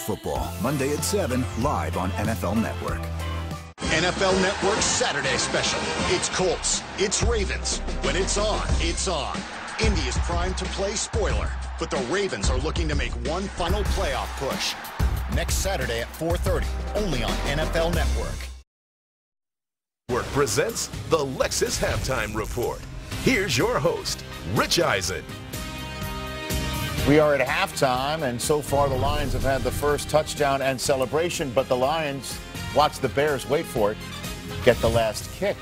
football, Monday at 7, live on NFL Network. NFL Network Saturday special. It's Colts. It's Ravens. When it's on, it's on. Indy is primed to play spoiler, but the Ravens are looking to make one final playoff push. Next Saturday at 4:30, only on NFL Network. Presents the Lexus Halftime Report. Here's your host, Rich Eisen. We are at halftime, and so far the Lions have had the first touchdown and celebration, but the Lions, watch the Bears, wait for it, get the last kick.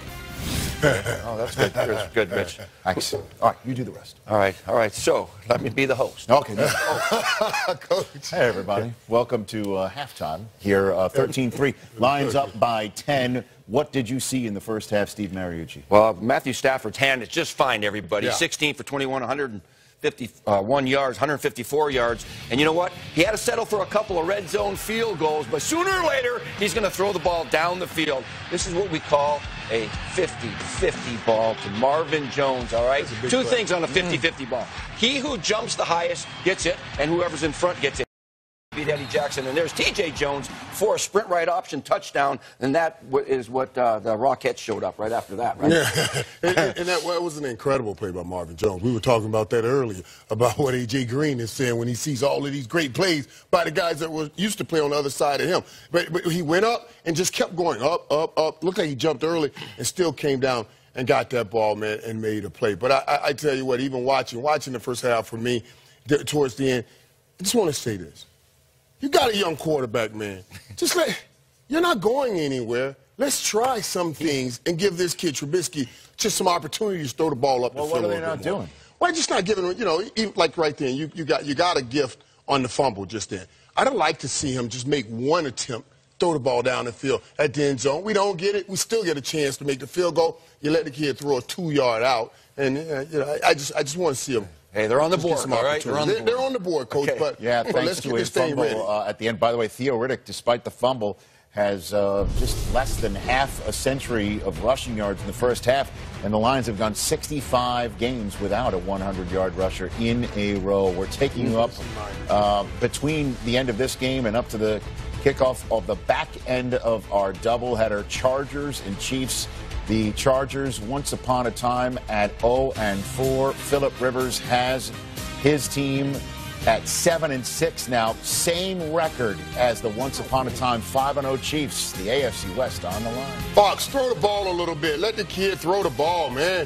Oh, that's good. That's good, Rich. Thanks. All right, you do the rest. All right. So let me be the host. Okay. Coach. Hey, everybody. Welcome to halftime here, 13-3. Lions up by 10. What did you see in the first half, Steve Mariucci? Well, Matthew Stafford's hand is just fine, everybody. Yeah. 16 for 21, 151 yards, 154 yards. And you know what? He had to settle for a couple of red zone field goals, but sooner or later, he's going to throw the ball down the field. This is what we call a 50-50 ball to Marvin Jones, all right? Two things on a 50-50 ball. He who jumps the highest gets it, and whoever's in front gets it. Beat Eddie Jackson, and there's T.J. Jones for a sprint right option touchdown, and that is what the Rockettes showed up right after that, right? Yeah, and that was an incredible play by Marvin Jones. We were talking about that earlier, about what A.J. Green is saying when he sees all of these great plays by the guys that were used to play on the other side of him. But he went up and just kept going up. Looked like he jumped early and still came down and got that ball, man, and made a play. But I tell you what, even watching the first half for me, towards the end, I just want to say this. You got a young quarterback, man. You're not going anywhere. Let's try some things and give this kid Trubisky just some opportunities to throw the ball up the field. Well, what are they not doing? Well, just not giving him, even like right then, you got a gift on the fumble just then. I'd like to see him just make one attempt, throw the ball down the field at the end zone. We don't get it. We still get a chance to make the field goal. You let the kid throw a 2-yard out, and I just want to see him. Hey, they're on the board, all right? They're on the board, Coach. Okay. But yeah, thanks to his fumble at the end. By the way, Theo Riddick, despite the fumble, has just less than half a century of rushing yards in the first half, and the Lions have gone 65 games without a 100-yard rusher in a row. We're taking you up between the end of this game and up to the kickoff of the back end of our doubleheader, Chargers and Chiefs. The Chargers, once upon a time, at 0-4. Phillip Rivers has his team at 7-6 now. Same record as the once upon a time 5-0 Chiefs. The AFC West on the line. Fox, throw the ball a little bit. Let the kid throw the ball, man.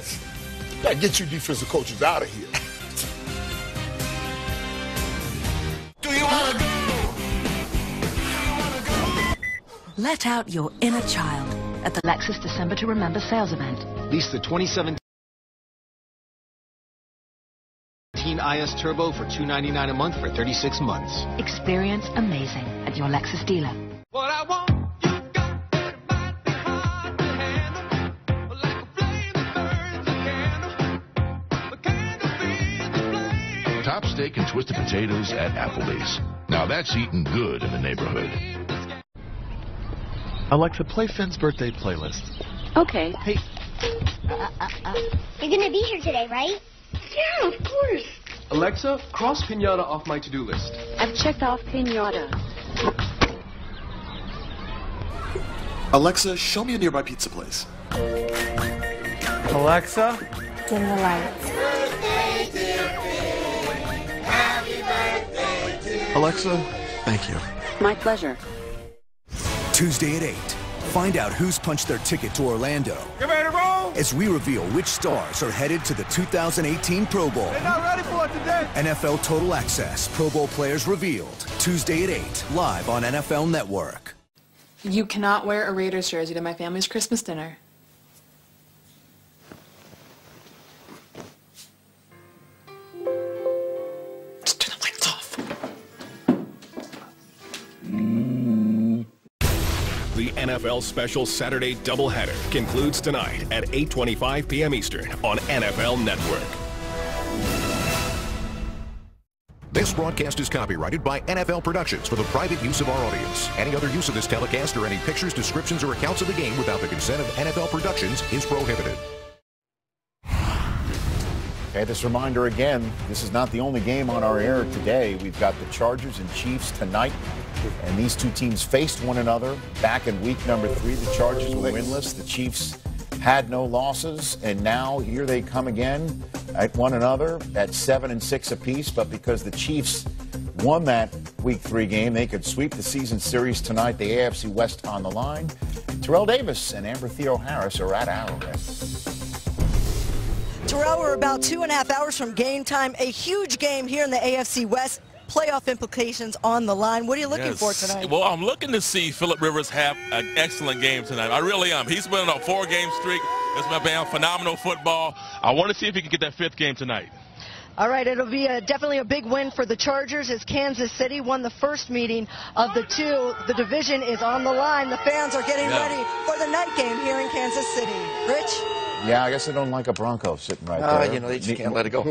Got to get you defensive coaches out of here. Do you want to go? Let out your inner child at the Lexus December to Remember sales event. Lease the 2017 IS Turbo for $299 a month for 36 months. Experience amazing at your Lexus dealer. What I want, you got that it might be hard to handle, like a flame that burns a candle. But candle feeds the flame. Top steak and twisted potatoes at Applebee's. Now that's eating good in the neighborhood. Alexa, play Finn's birthday playlist. Okay. Hey. You're going to be here today, right? Yeah, of course. Alexa, cross pinata off my to-do list. I've checked off pinata. Alexa, show me a nearby pizza place. Alexa, dim the lights. Birthday, dear Finn. Happy birthday to Alexa, thank you. My pleasure. Tuesday at 8. Find out who's punched their ticket to Orlando. get ready to roll. As we reveal which stars are headed to the 2018 Pro Bowl. They're not ready for it today. NFL Total Access Pro Bowl players revealed. Tuesday at 8, live on NFL Network. You cannot wear a Raiders jersey to my family's Christmas dinner. Just turn the lights off. The NFL Special Saturday doubleheader concludes tonight at 8:25 p.m. Eastern on NFL Network. This broadcast is copyrighted by NFL Productions for the private use of our audience. Any other use of this telecast or any pictures, descriptions, or accounts of the game without the consent of NFL Productions is prohibited. Okay, this reminder again, this is not the only game on our air today. We've got the Chargers and Chiefs tonight And these two teams faced one another back in week number 3. The Chargers were winless. The Chiefs had no losses, and now here they come again at one another at 7-6 apiece. But because the Chiefs won that week 3 game, they could sweep the season series tonight. The AFC West on the line. Terrell Davis and Amber Theo Harris are at Arrowhead. Terrell, we're about 2.5 hours from game time. A huge game here in the AFC West. Playoff implications on the line. What are you looking for tonight? Well, I'm looking to see Phillip Rivers have an excellent game tonight. I really am. He's been on a 4-game streak. He's been playing phenomenal football. I want to see if he can get that 5th game tonight. All right, it'll be definitely a big win for the Chargers as Kansas City won the first meeting of the 2. The division is on the line. The fans are getting ready for the night game here in Kansas City. Rich? Yeah, I guess I don't like a Bronco sitting right there. You know, they just can't let it go.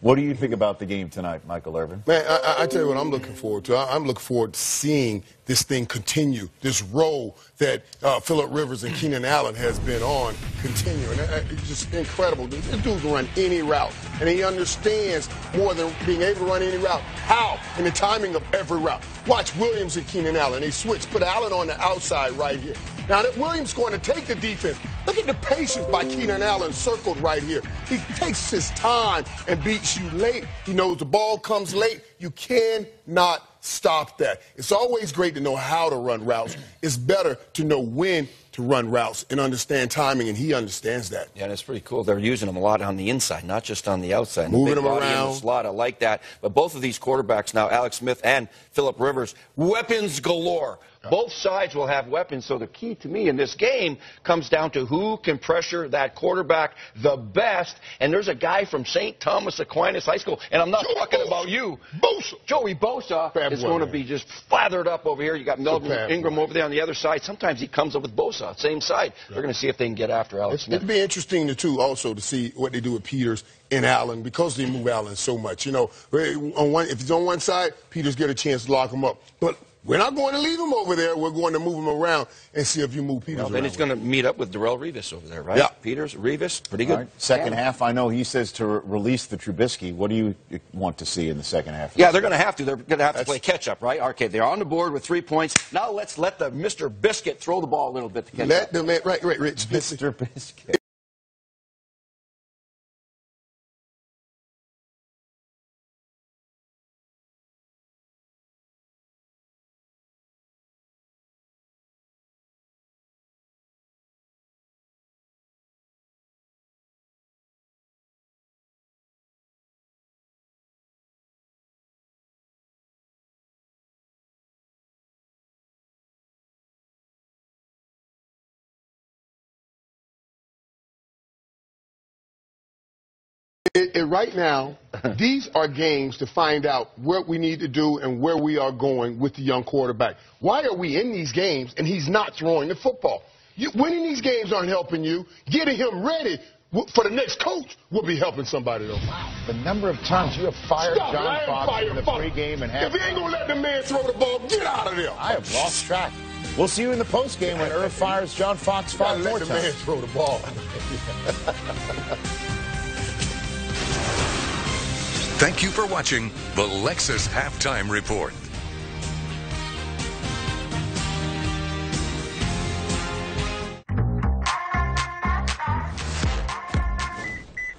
What do you think about the game tonight, Michael Irvin? Man, I tell you what I'm looking forward to. I'm looking forward to seeing this thing continue, this role that Phillip Rivers and Keenan Allen has been on continuing. It's just incredible. This dude can run any route, and he understands more than being able to run any route. How? In the timing of every route. Watch Williams and Keenan Allen. They switch, put Allen on the outside right here. Now that Williams going to take the defense. Look at the patience by Keenan Allen circled right here. He takes his time and beats you late. He knows the ball comes late. You cannot stop that. It's always great to know how to run routes. It's better to know when to run routes and understand timing, and he understands that. Yeah, and it's pretty cool. They're using them a lot on the inside, not just on the outside. Moving them around. around. In the slot, I like that. But both of these quarterbacks now, Alex Smith and Phillip Rivers, weapons galore. Both sides will have weapons, so the key to me in this game comes down to who can pressure that quarterback the best. And there's a guy from St. Thomas Aquinas High School, and I'm not talking about you. Joey Bosa is going to be just slathered up over here. You got Melvin Ingram over there on the other side. Sometimes he comes up with Bosa, same side. They're going to see if they can get after Alex Smith. It'd be interesting, too, also to see what they do with Peters and Allen because they move Allen so much. You know, if he's on one side, Peters get a chance to lock him up. But we're not going to leave him over there. We're going to move him around and see if you move Peters around. Then he's going to meet up with Darrell Revis over there, right? Yeah. Peters, Revis, pretty good. Right. Second half, I know he says to release the Trubisky. What do you want to see in the second half? Yeah, they're going to have to. They're going to have to play catch-up, right? Okay, they're on the board with 3 points. Now let's let the Mr. Biscuit throw the ball a little bit to catch up. Right, Rich. Mr. Biscuit. Right now, these are games to find out what we need to do and where we are going with the young quarterback. Why are we in these games and he's not throwing the football? Winning these games aren't helping you. Getting him ready for the next coach will be helping somebody, though. The number of times you have fired John Fox in the pregame and halftime. If he ain't going to let the man throw the ball, get out of there. I have lost track. We'll see you in the postgame when Irv fires John Fox 5 more times. Let the man throw the ball. Thank you for watching the Lexus Halftime Report.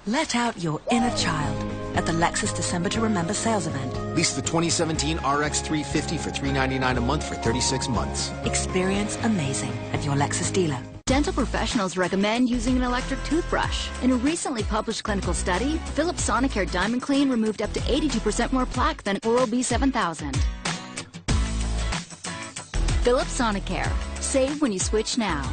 Let out your inner child at the Lexus December to Remember sales event. Lease the 2017 RX 350 for $399 a month for 36 months. Experience amazing at your Lexus dealer. Dental professionals recommend using an electric toothbrush. In a recently published clinical study, Philips Sonicare Diamond Clean removed up to 82% more plaque than Oral-B 7000. Philips Sonicare. Save when you switch now.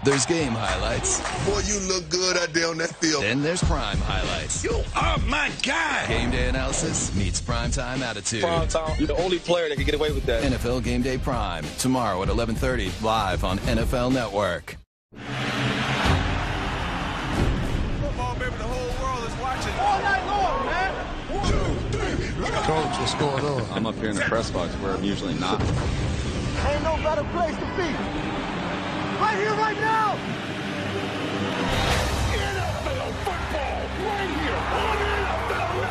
There's game highlights. Boy, you look good out there on that field. Then there's prime highlights. You are my guy. Game day analysis meets primetime attitude. Primetime. You're the only player that can get away with that. NFL Game Day Prime, tomorrow at 11:30, live on NFL Network. Football, baby, the whole world is watching. All night long, man. 1, 2, 3. Coach, what's going on? I'm up here in the press box where I'm usually not. Ain't no better place to be. Right here, right now! NFL football, right here on NFL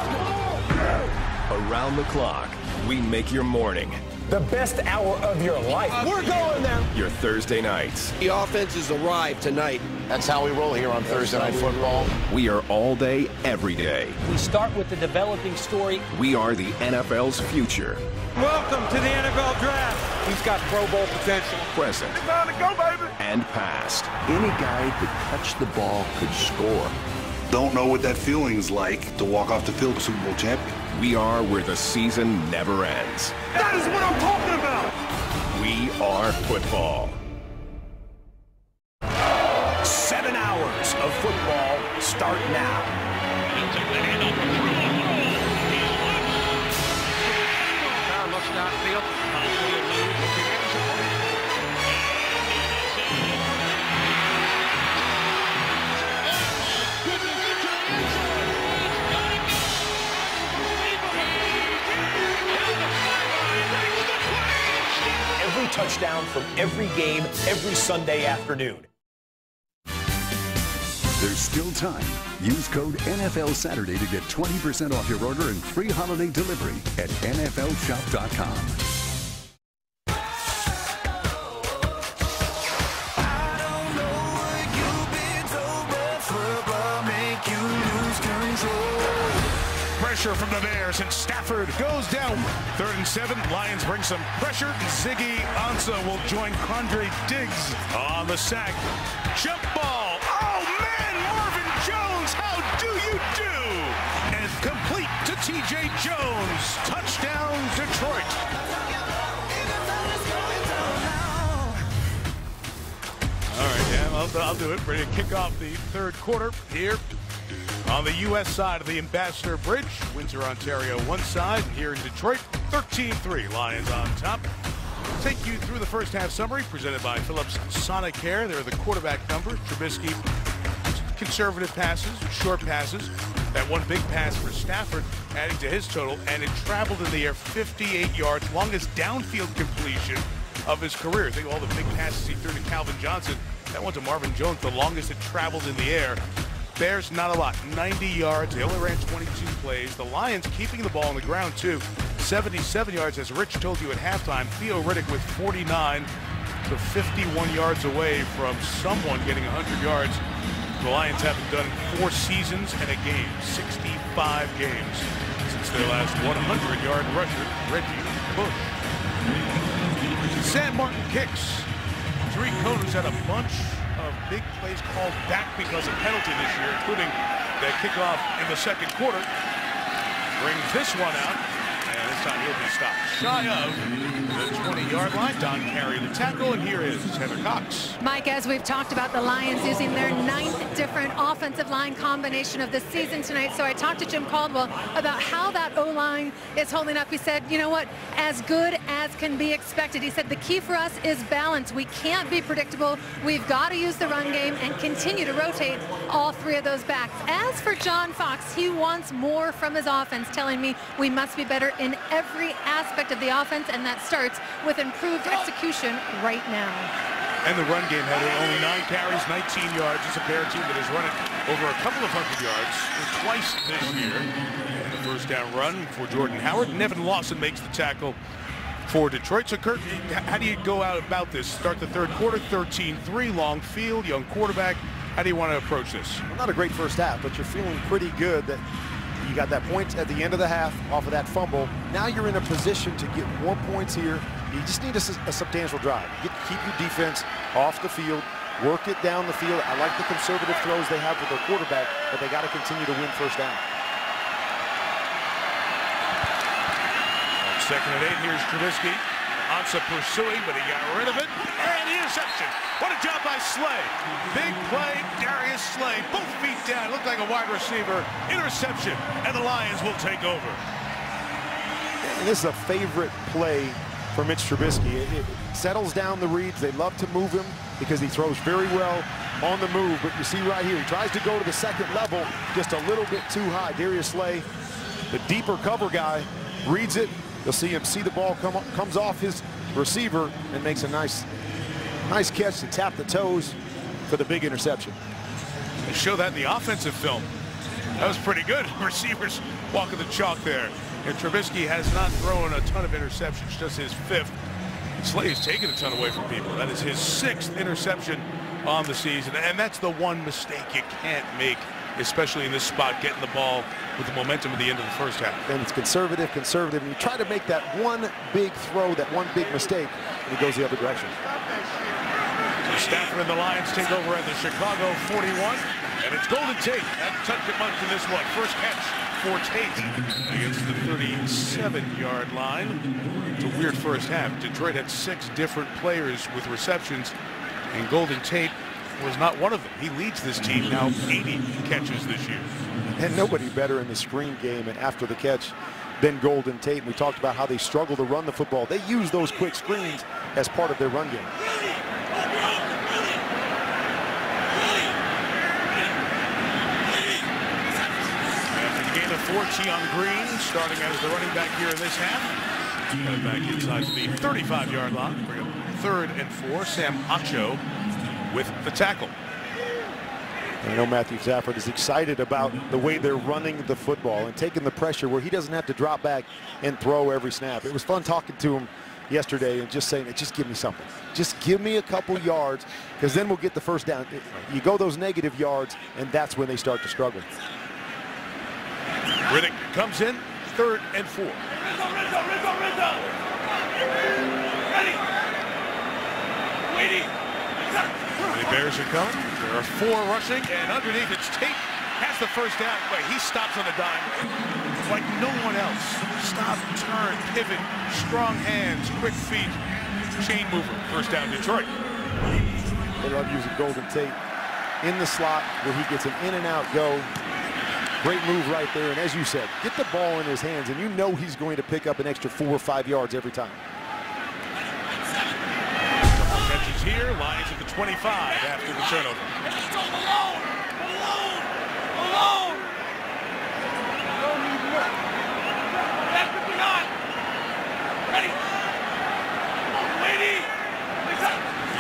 Network. Around the clock, We make your morning. The best hour of your life. We're going there. Your Thursday nights. The offense has arrived tonight. That's how we roll here on Thursday Night Football. We are all day, every day. We start with the developing story. We are the NFL's future. Welcome to the NFL Draft. He's got Pro Bowl potential. Present. Time to go, baby. And past. Any guy could touch the ball, could score. Don't know what that feeling's like to walk off the field a Super Bowl champion. We are where the season never ends. That is what I'm talking about. We are football. 7 hours of football start now. Looks downfield. Every touchdown from every game, every Sunday afternoon. There's still time. Use code NFL Saturday to get 20% off your order and free holiday delivery at NFLshop.com. Pressure from the Bears, and Stafford goes down. 3rd and 7. Lions bring some pressure. Ziggy Ansah will join Quandre Diggs on the sack. Jump ball. Oh, man, Marvin Jones, how do you do? And complete to T.J. Jones. Touchdown, Detroit. All right, yeah, I'll do it. Ready to kick off the 3rd quarter here on the U.S. side of the Ambassador Bridge. Windsor, Ontario, one side. And here in Detroit, 13-3. Lions on top. Take you through the first half summary presented by Phillips Sonicare. They're the quarterback number. Trubisky, conservative passes, short passes. That one big pass for Stafford adding to his total, and it traveled in the air 58 yards, longest downfield completion of his career. Think of all the big passes he threw to Calvin Johnson. That one to Marvin Jones, the longest it traveled in the air. Bears, not a lot, 90 yards. They only ran 22 plays. The Lions keeping the ball on the ground, too. 77 yards, as Rich told you at halftime. Theo Riddick with 49, so 51 yards away from someone getting 100 yards. The Lions haven't done 4 seasons and a game, 65 games since their last 100-yard rusher, Reggie Bush. Sam Martin kicks. Tariq Cohen's had a bunch of big plays called back because of penalty this year, including the kickoff in the 2nd quarter. Brings this one out, and this time he'll be stopped shy of the 20-yard line. Don Carey the tackle, and here is Heather Cox. Mike, as we've talked about, the Lions using their 9th different offensive line combination of the season tonight. So I talked to Jim Caldwell about how that O-line is holding up. He said, you know what, as good as can be expected. He said the key for us is balance. We can't be predictable. We've got to use the run game and continue to rotate all 3 of those backs. As for John Fox, he wants more from his offense, telling me we must be better in every aspect of the offense, and that starts with improved execution right now. And the run game had only 9 carries, 19 yards. It's a Bear team that has run it over a couple of 100 yards twice this year. And the first down run for Jordan Howard. Nevin Lawson makes the tackle for Detroit. So, Kurt, how do you go out about this? Start the 3rd quarter, 13-3, long field, young quarterback. How do you want to approach this? Well, not a great first half, but you're feeling pretty good that you got that point at the end of the half off of that fumble. Now you're in a position to get more points here. You just need a substantial drive. Keep your defense off the field, work it down the field. I like the conservative throws they have with their quarterback, but they got to continue to win first down. On 2nd and 8, here's Trubisky. Ansah pursuing, but he got rid of it. And the interception. What a job by Slay. Big play, Darius Slay. Both feet down. Looked like a wide receiver. Interception. And the Lions will take over. And this is a favorite play for Mitch Trubisky. It settles down the reads. They love to move him because he throws very well on the move. But you see right here, he tries to go to the 2nd level just a little bit too high. Darius Slay, the deeper cover guy, reads it. You'll see him see the ball comes off his receiver and makes a nice catch to tap the toes for the big interception. They show that in the offensive film. That was pretty good. Receivers walking the chalk there. And Trubisky has not thrown a ton of interceptions, just his 5th. Slay's taken a ton away from people. That is his 6th interception on the season, and that's the one mistake you can't make, especially in this spot, getting the ball with the momentum at the end of the first half. And it's conservative, and you try to make that one big throw, that one big mistake, and it goes the other direction. So Stafford and the Lions take over at the Chicago 41, and it's Golden Tate. Hasn't touched it much in this one. First catch for Tate against the 37-yard line. It's a weird first half. Detroit had 6 different players with receptions, and Golden Tate was not one of them. He leads this team now 80 catches this year. And nobody better in the screen game and after the catch than Golden Tate. And we talked about how they struggle to run the football. They use those quick screens as part of their run game. After the gain of 4, Keon Green starting as the running back here in this half. Got it back inside the 35-yard line. Bring up 3rd and 4. Sam Acho with the tackle. I know Matthew Stafford is excited about the way they're running the football and taking the pressure where he doesn't have to drop back and throw every snap. It was fun talking to him yesterday and just saying, just give me something. Just give me a couple yards, because then we'll get the first down. You go those negative yards, and that's when they start to struggle. Riddick comes in, 3rd and 4. The Bears are coming. There are 4 rushing, and underneath it's Tate. Has the first down. Wait, he stops on the dime like no one else. Stop, turn, pivot, strong hands, quick feet, chain mover. First down, Detroit. They love using Golden Tate in the slot where he gets an in and out go. Great move right there, and as you said, get the ball in his hands, and you know he's going to pick up an extra 4 or 5 yards every time. Catches here, Lions at the 25 after the turnover.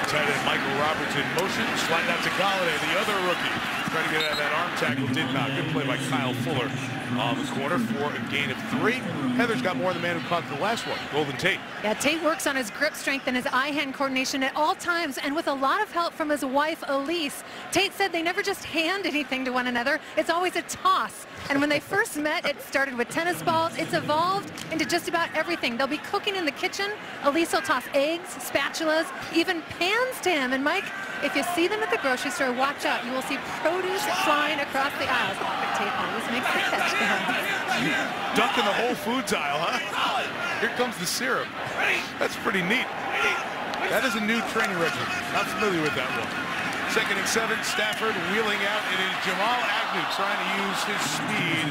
Tight end Michael Roberts in motion, slide out to Galladay, the other rookie. Trying to get out of that arm tackle, did not. Good play by Kyle Fuller on the corner for a gain of 3. Heather's got more than the man who caught the last one, Golden Tate. Yeah, Tate works on his grip strength and his eye-hand coordination at all times, and with a lot of help from his wife, Elise. Tate said they never just hand anything to one another. It's always a toss. And when they first met, it started with tennis balls. It's evolved into just about everything. They'll be cooking in the kitchen. Elise will toss eggs, spatulas, even pans to him. And Mike, if you see them at the grocery store, watch out. You will see produce flying across the aisles. But Tate always makes the catch. Duck in the Whole Foods aisle, huh? Here comes the syrup. That's pretty neat. That is a new training regimen. Not familiar with that one. 2nd and 7, Stafford wheeling out. It is Jamal Agnew trying to use his speed.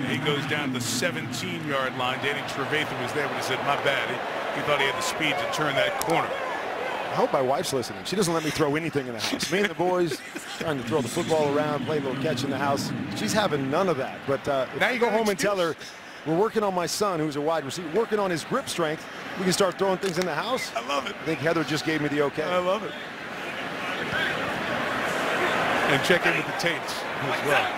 And he goes down the 17-yard line. Danny Trevathan was there, but he said, my bad. He thought he had the speed to turn that corner. I hope my wife's listening. She doesn't let me throw anything in the house. Me and the boys trying to throw the football around, play a little catch in the house. She's having none of that. But now you go home and tell her, we're working on my son, who's a wide receiver, working on his grip strength. We can start throwing things in the house. I love it. I think Heather just gave me the okay. I love it. And check in with the Tates as well.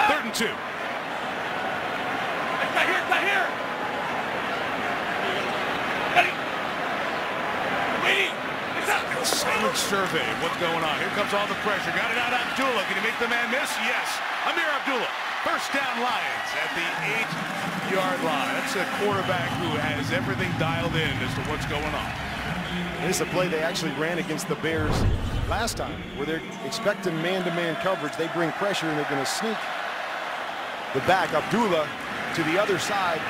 3rd and 2. Silent survey of what's going on. Here comes all the pressure. Got it out, Abdullah. Can he make the man miss? Yes. Amir Abdullah. First down, Lions at the 8-yard line. That's a quarterback who has everything dialed in as to what's going on. This is a play they actually ran against the Bears last time, where they're expecting man-to-man coverage. They bring pressure, and they're going to sneak the back, Abdullah, to the other side.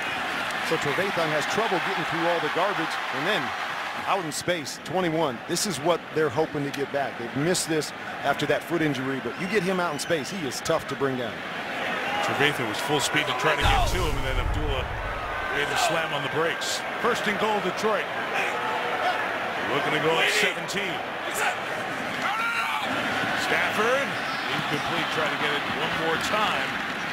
So Trevathan has trouble getting through all the garbage, and then out in space, 21. This is what they're hoping to get back. They've missed this after that foot injury, but you get him out in space, he is tough to bring down. Trevathan was full speed to try to get to him, and then Abdullah made a slam on the brakes. 1st and goal, Detroit. Looking to go up 17. Stafford, incomplete, try to get it one more time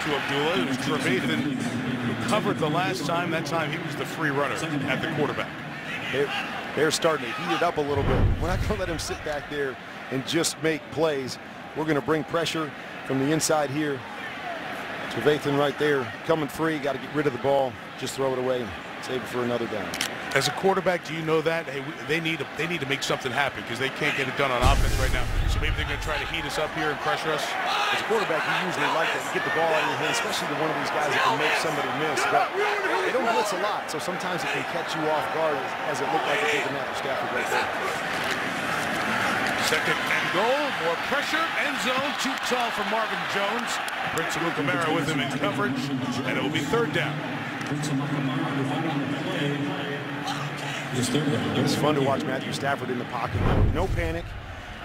to Abdullah. It was Trevathan who covered the last time. That time he was the free runner at the quarterback. They're starting to heat it up a little bit. We're not going to let him sit back there and just make plays. We're going to bring pressure from the inside here. That's Trevathan right there, coming free, got to get rid of the ball, just throw it away, save it for another down. As a quarterback, do you know that? Hey, they need to make something happen because they can't get it done on offense right now. So maybe they're going to try to heat us up here and pressure us. As a quarterback, you usually like that. You get the ball out of your hand, especially to one of these guys that can make somebody miss. But they don't blitz a lot, so sometimes it can catch you off guard as it looked like it did to Matthew Stafford right there. Second and goal, more pressure, end zone, too tall for Marvin Jones. Prince Amukamara with him in coverage, and it will be third down. It's fun to watch Matthew Stafford in the pocket. No panic,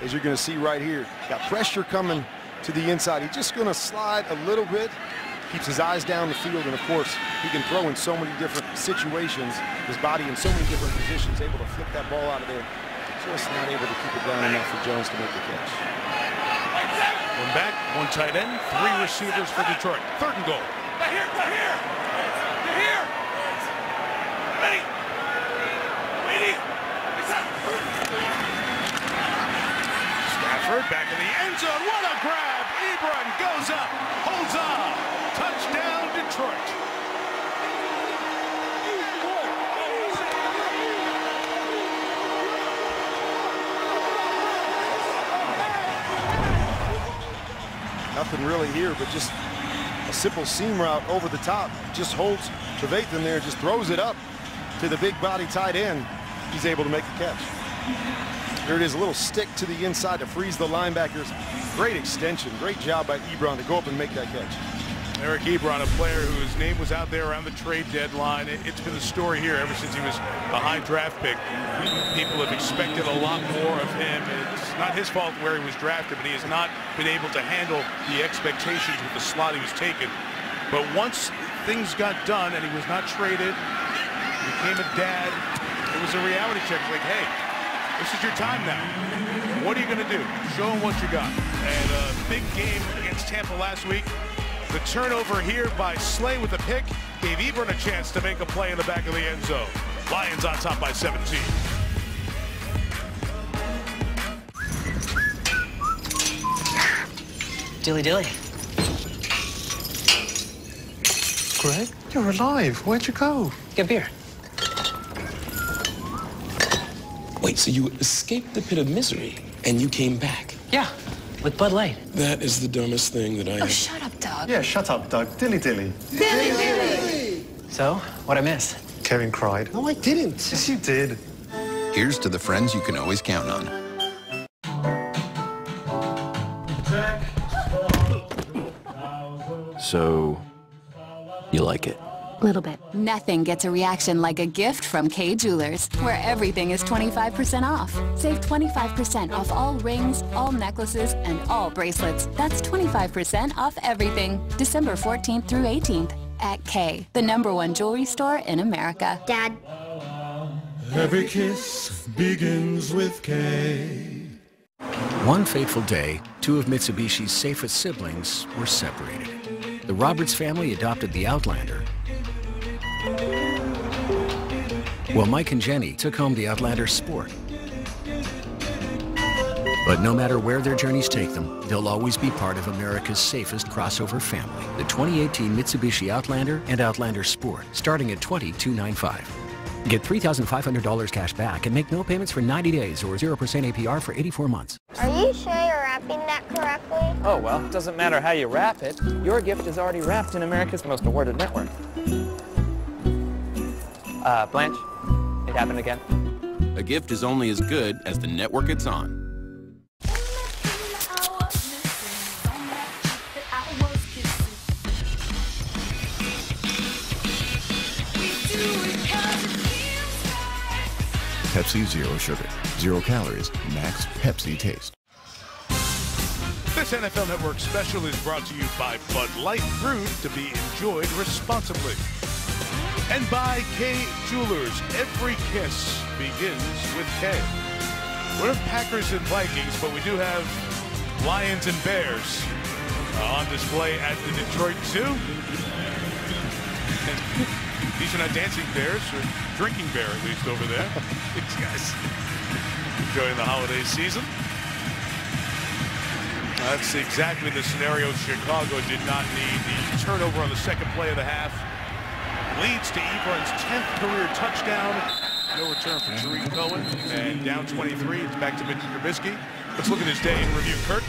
as you're going to see right here. Got pressure coming to the inside. He's just going to slide a little bit. Keeps his eyes down the field, and of course, he can throw in so many different situations. His body in so many different positions, able to flip that ball out of there. Just not able to keep it down enough for Jones to make the catch. One back, one tight end, three receivers for Detroit. Third and goal. Here! You're here! Ready! Waiting! Stafford back in the end zone. What a grab! Ebron goes up, holds on. Touchdown, Detroit. Nothing really here, but just a simple seam route over the top. Just holds Trevathan there, just throws it up to the big body tight end. He's able to make the catch. There it is, a little stick to the inside to freeze the linebackers. Great extension, great job by Ebron to go up and make that catch. Eric Ebron, a player whose name was out there around the trade deadline. It's been the story here ever since he was a high draft pick. People have expected a lot more of him. It's not his fault where he was drafted, but he has not been able to handle the expectations with the slot he was taken. But once things got done and he was not traded, became a dad, it was a reality check. It's like, hey, this is your time now. What are you going to do? Show them what you got. And a big game against Tampa last week. The turnover here by Slay with a pick gave Ebron a chance to make a play in the back of the end zone. Lions on top by 17. Dilly dilly. Greg, you're alive. Where'd you go? Get beer. Wait, so you escaped the pit of misery and you came back? Yeah, with Bud Light. That is the dumbest thing that I Oh, shut up, Doug. Yeah, shut up, Doug. Dilly dilly. Dilly dilly. So, what'd I miss? Kevin cried. No, I didn't. Yes, you did. Here's to the friends you can always count on. So, you like it? Little bit. Nothing gets a reaction like a gift from Kay Jewelers, where everything is 25% off. Save 25% off all rings, all necklaces, and all bracelets. That's 25% off everything. December 14th through 18th at Kay, the #1 jewelry store in America. Dad. Every kiss begins with K. One fateful day, two of Mitsubishi's safest siblings were separated. The Roberts family adopted the Outlander, while Mike and Jenny took home the Outlander Sport. But no matter where their journeys take them, they'll always be part of America's safest crossover family. The 2018 Mitsubishi Outlander and Outlander Sport, starting at $22,995. Get $3,500 cash back and make no payments for 90 days or 0% APR for 84 months. Are you sure you're wrapping that correctly? Oh, well, it doesn't matter how you wrap it. Your gift is already wrapped in America's most awarded network. Blanche, it happened again. A gift is only as good as the network it's on. Pepsi Zero Sugar. 0 calories. Max Pepsi taste. This NFL Network special is brought to you by Bud Light, brewed to be enjoyed responsibly. And by Kay Jewelers. Every kiss begins with K. We're in Packers and Vikings, but we do have Lions and Bears on display at the Detroit Zoo. These are not dancing bears, or drinking bear at least over there. These guys enjoying the holiday season. That's exactly the scenario Chicago did not need. The turnover on the second play of the half leads to Ebron's 10th career touchdown. No return for Tariq Cohen. And down 23, it's back to Mitch Trubisky. Let's look at his day in review, Kurt.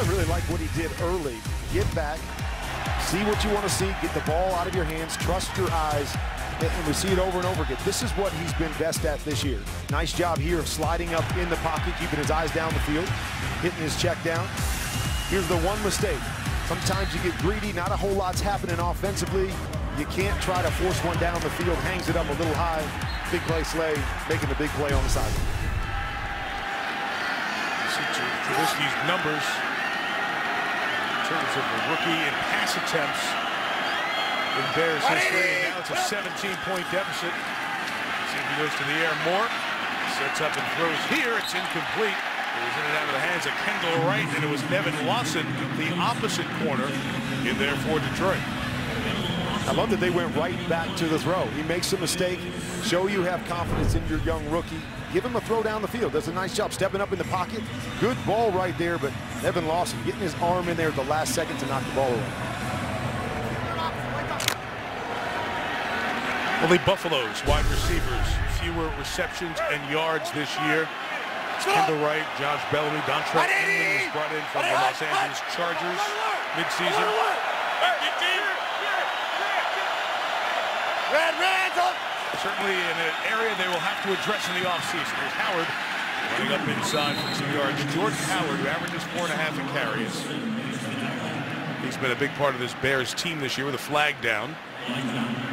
I really like what he did early. Get back, see what you want to see, get the ball out of your hands, trust your eyes, and we see it over and over again. This is what he's been best at this year. Nice job here of sliding up in the pocket, keeping his eyes down the field, hitting his check down. Here's the one mistake. Sometimes you get greedy, not a whole lot's happening offensively. You can't try to force one down the field, hangs it up a little high. Big play Slay, making the big play on the side. You see Trubisky's numbers in terms of the rookie and pass attempts in Bears history. And now it's a 17-point deficit. See if he goes to the air more. Sets up and throws here. It's incomplete. It was in and out of the hands of Kendall Wright, and it was Nevin Lawson, the opposite corner, in there for Detroit. I love that they went right back to the throw. He makes a mistake. Show you have confidence in your young rookie. Give him a throw down the field. Does a nice job stepping up in the pocket. Good ball right there, but Nevin Lawson getting his arm in there at the last second to knock the ball away. Well, the Buffaloes wide receivers, fewer receptions and yards this year. Kendall Wright, Josh Bellamy, Dontrell Inman was brought in from the Los Angeles Chargers midseason. Certainly in an area they will have to address in the offseason. There's Howard running up inside for 2 yards. Jordan Howard, who averages 4.5 in carries. He's been a big part of this Bears team this year with a flag down.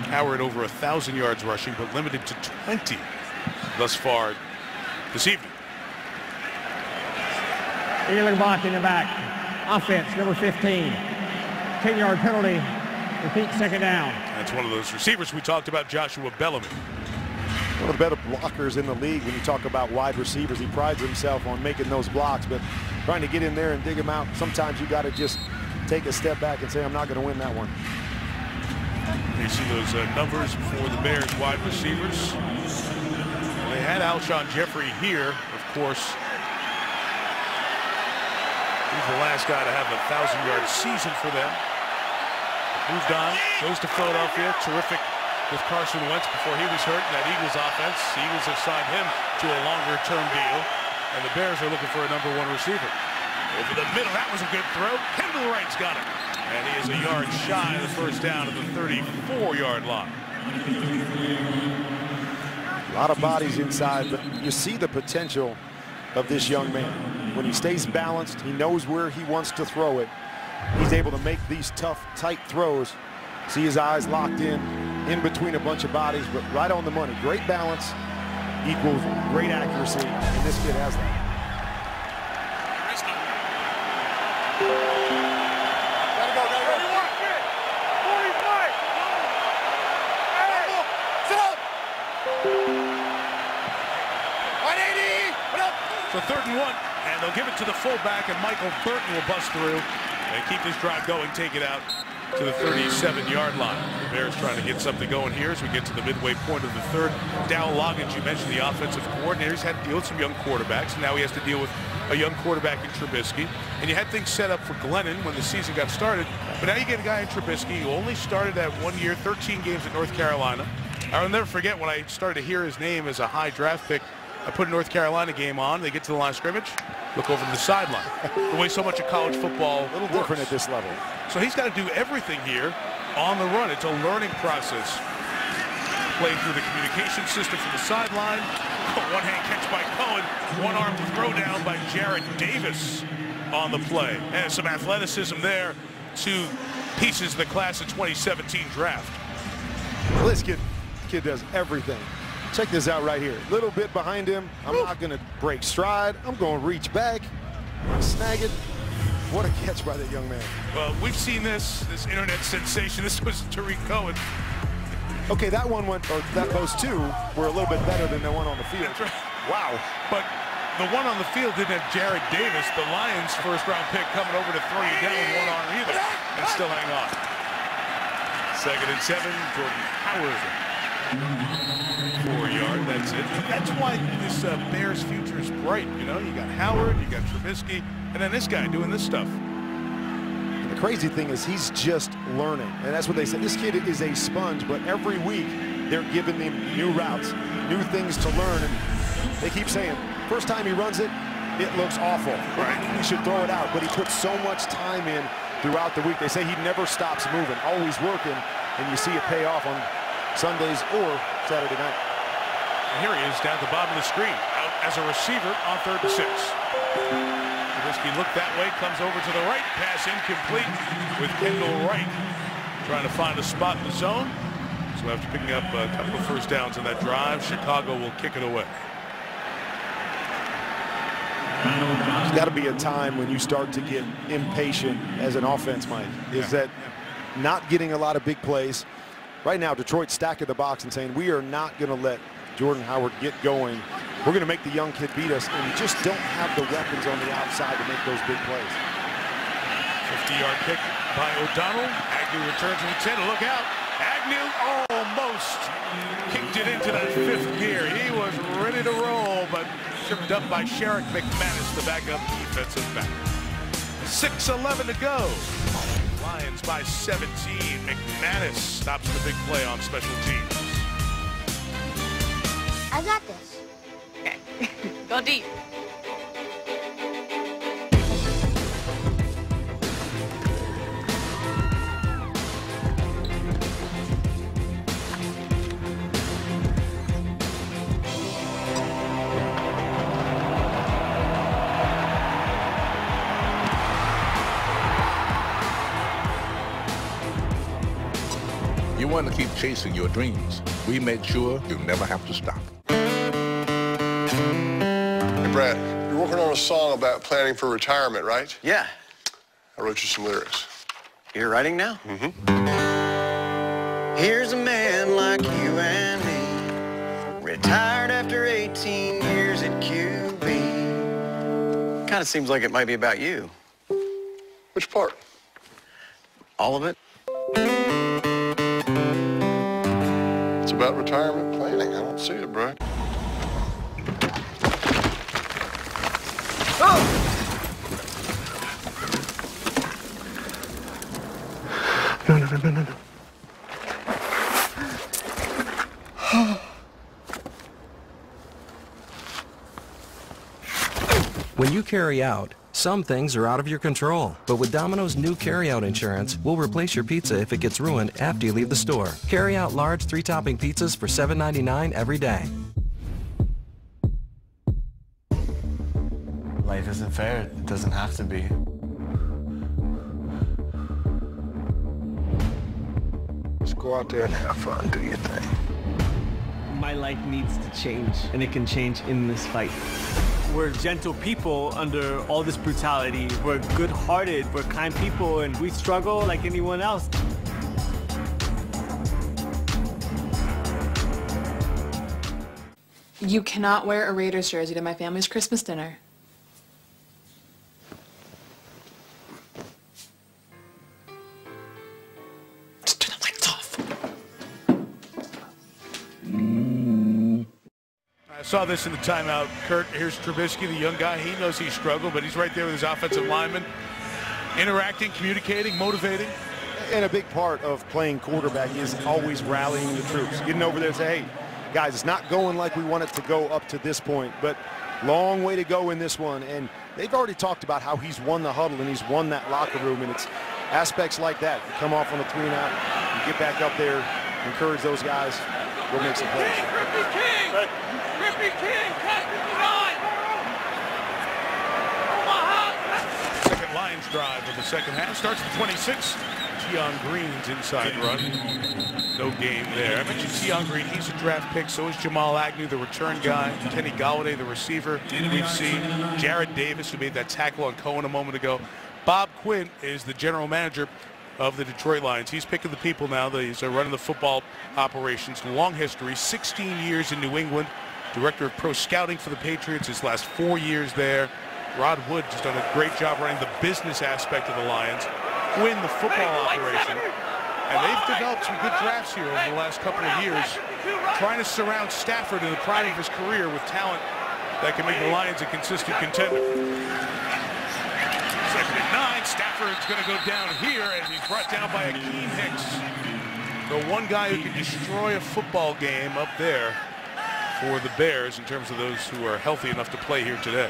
Howard over 1,000 yards rushing, but limited to 20 thus far this evening. Ealing block in the back. Offense, number 15. 10-yard penalty. Repeat, second down. That's one of those receivers we talked about, Joshua Bellamy. One of the better blockers in the league when you talk about wide receivers. He prides himself on making those blocks, but trying to get in there and dig them out, sometimes you got to just take a step back and say, I'm not going to win that one. You see those numbers for the Bears wide receivers. They had Alshon Jeffrey here, of course. He's the last guy to have a 1,000-yard season for them. Moved on, goes to Philadelphia. Terrific with Carson Wentz before he was hurt in that Eagles offense. The Eagles have signed him to a longer-term deal, and the Bears are looking for a #1 receiver. Over the middle, that was a good throw. Kendall Wright's got it, and he is a yard shy of the first down at the 34-yard line. A lot of bodies inside, but you see the potential of this young man. When he stays balanced, he knows where he wants to throw it. He's able to make these tough, tight throws. See his eyes locked in between a bunch of bodies, but right on the money. Great balance equals great accuracy, and this kid has that. Gotta go. 45. Sit up. 180. What up? So 3rd and 1, and they'll give it to the fullback, and Michael Burton will bust through and keep this drive going, take it out to the 37-yard line. The Bears trying to get something going here as we get to the midway point of the third. Dow Loggins, you mentioned the offensive coordinator. He's had to deal with some young quarterbacks, and now he has to deal with a young quarterback in Trubisky. And you had things set up for Glennon when the season got started, but now you get a guy in Trubisky who only started that 1 year, 13 games at North Carolina. I'll never forget when I started to hear his name as a high draft pick. I put a North Carolina game on. They get to the line of scrimmage, look over to the sideline. The way so much of college football a little different at this level. So he's got to do everything here on the run. It's a learning process. Playing through the communication system from the sideline. One-hand catch by Cohen. One-arm throw down by Jarrett Davis on the play. And some athleticism there. 2 pieces of the class of 2017 draft. Well, this kid does everything. Check this out right here. Little bit behind him. I'm not going to break stride. I'm going to reach back, snag it. What a catch by that young man. Well, we've seen this internet sensation. This was Tariq Cohen. Okay, that one went, or those 2 were a little bit better than the one on the field. That's right. Wow. But the one on the field didn't have Jarrett Davis, the Lions' first-round pick, coming over to throw you down with one arm either, and still hang on. 2nd and 7, Jordan Howard. 4-yard, that's it. That's why this Bears future is bright. You know, you got Howard, you got Trubisky, And then this guy doing this stuff. The crazy thing is he's just learning. And that's what they said. This kid is a sponge, but every week they're giving him new routes, new things to learn. And they keep saying, first time he runs it, it looks awful. Right. He should throw it out. But he puts so much time in throughout the week. They say he never stops moving, always working. And you see it pay off on Sundays or Saturday night. And here he is down at the bottom of the screen, out as a receiver on 3rd and 6. Trubisky looked that way, comes over to the right, pass incomplete with Kendall Wright trying to find a spot in the zone. So after picking up a couple of first downs in that drive, Chicago will kick it away. There's got to be a time when you start to get impatient as an offense, Mike, is that not getting a lot of big plays. Right now, Detroit's stacking the box and saying, we are not going to let Jordan Howard get going. We're going to make the young kid beat us, and we just don't have the weapons on the outside to make those big plays. 50-yard kick by O'Donnell. Agnew returns to the 10. Look out. Agnew almost kicked it into that 5th gear. He was ready to roll, but tripped up by Sherrick McManus, the backup defensive back. 6:11 to go. Lions by 17. McManus stops the big play on special teams. I got this. Go deep. You want to keep chasing your dreams. We made sure you never have to stop. Hey, Brad, you're working on a song about planning for retirement, right? Yeah. I wrote you some lyrics. You're writing now? Mm-hmm. Here's a man like you and me, retired after 18 years at QB. Kind of seems like it might be about you. Which part? All of it. It's about retirement planning. I don't see it, Brad. No. When you carry out, some things are out of your control. But with Domino's new carry-out insurance, we'll replace your pizza if it gets ruined after you leave the store. Carry out large 3-topping pizzas for $7.99 every day. Life isn't fair. It doesn't have to be. Just go out there and have fun, do your thing. My life needs to change, and it can change in this fight. We're gentle people under all this brutality. We're good-hearted, we're kind people, and we struggle like anyone else. You cannot wear a Raiders jersey to my family's Christmas dinner. Just turn the lights off. I saw this in the timeout. Kurt, here's Trubisky, the young guy. He knows he struggled, but he's right there with his offensive lineman, interacting, communicating, motivating. And a big part of playing quarterback is always rallying the troops. Getting over there and say, hey, guys, it's not going like we want it to go up to this point, but long way to go in this one. And they've already talked about how he's won the huddle and he's won that locker room, and it's aspects like that. You come off on a 3-and-out, you get back up there, encourage those guys, go make some plays. Griffey King, Second Lions drive of the second half starts at 26. Keon Green's inside run. No game there. I mentioned Keon Green. He's a draft pick. So is Jamal Agnew, the return guy. Kenny Golladay, the receiver. We've seen Jared Davis, who made that tackle on Cohen a moment ago. Bob Quinn is the general manager of the Detroit Lions. He's picking the people now. He's running the football operations. Long history, 16 years in New England. Director of pro scouting for the Patriots his last 4 years there. Rod Wood has done a great job running the business aspect of the Lions. Quinn, the football operation. And they've developed some good drafts here over the last couple of years, trying to surround Stafford in the prime of his career with talent that can make the Lions a consistent contender. Second and 9. Stafford's going to go down here as he's brought down by Akeem Hicks. The one guy who can destroy a football game up there for the Bears in terms of those who are healthy enough to play here today.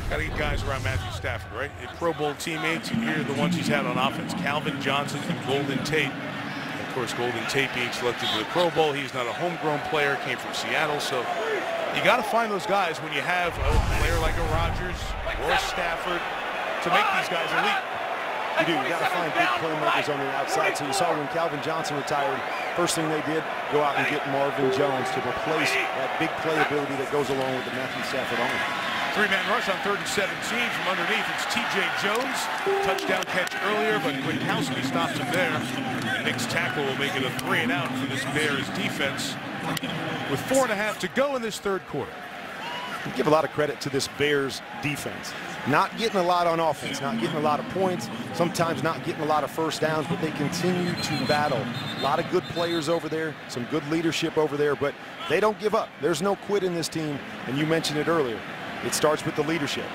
Got to get guys around Matthew Stafford, right? Pro Bowl teammates, and here are the ones he's had on offense. Calvin Johnson and Golden Tate. And of course, Golden Tate being selected to the Pro Bowl. He's not a homegrown player, came from Seattle. So you got to find those guys when you have a player like a Rodgers or a Stafford to make these guys elite. You do. You got to find big playmakers on the outside. So you saw when Calvin Johnson retired, first thing they did, go out and get Marvin Jones to replace that big playability that goes along with the Matthew Stafford arm. Three-man rush on 3rd and 17 from underneath. It's T.J. Jones. Touchdown catch earlier, but Gronkowski stops him there. The Knicks tackle will make it a 3-and-out for this Bears defense with 4.5 to go in this third quarter. I give a lot of credit to this Bears defense. Not getting a lot on offense, not getting a lot of points, sometimes not getting a lot of first downs, but they continue to battle. A lot of good players over there, some good leadership over there, but they don't give up. There's no quit in this team, and you mentioned it earlier. It starts with the leadership.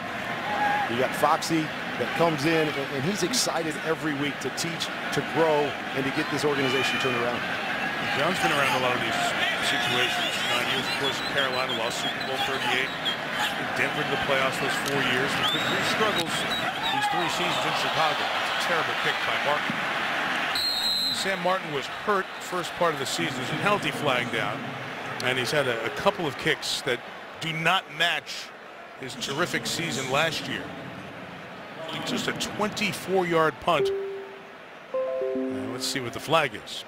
You got Foxy that comes in, and he's excited every week to teach, to grow, and to get this organization turned around. John's been around a lot of these situations. 9 years, of course, in Carolina, lost Super Bowl 38. In Denver to the playoffs those 4 years. There's been 3 struggles these 3 seasons in Chicago. It's a terrible kick by Martin. Sam Martin was hurt first part of the season. There's a penalty flag down, and he's had a couple of kicks that do not match his terrific season last year. Just a 24-yard punt. Let's see what the flag is.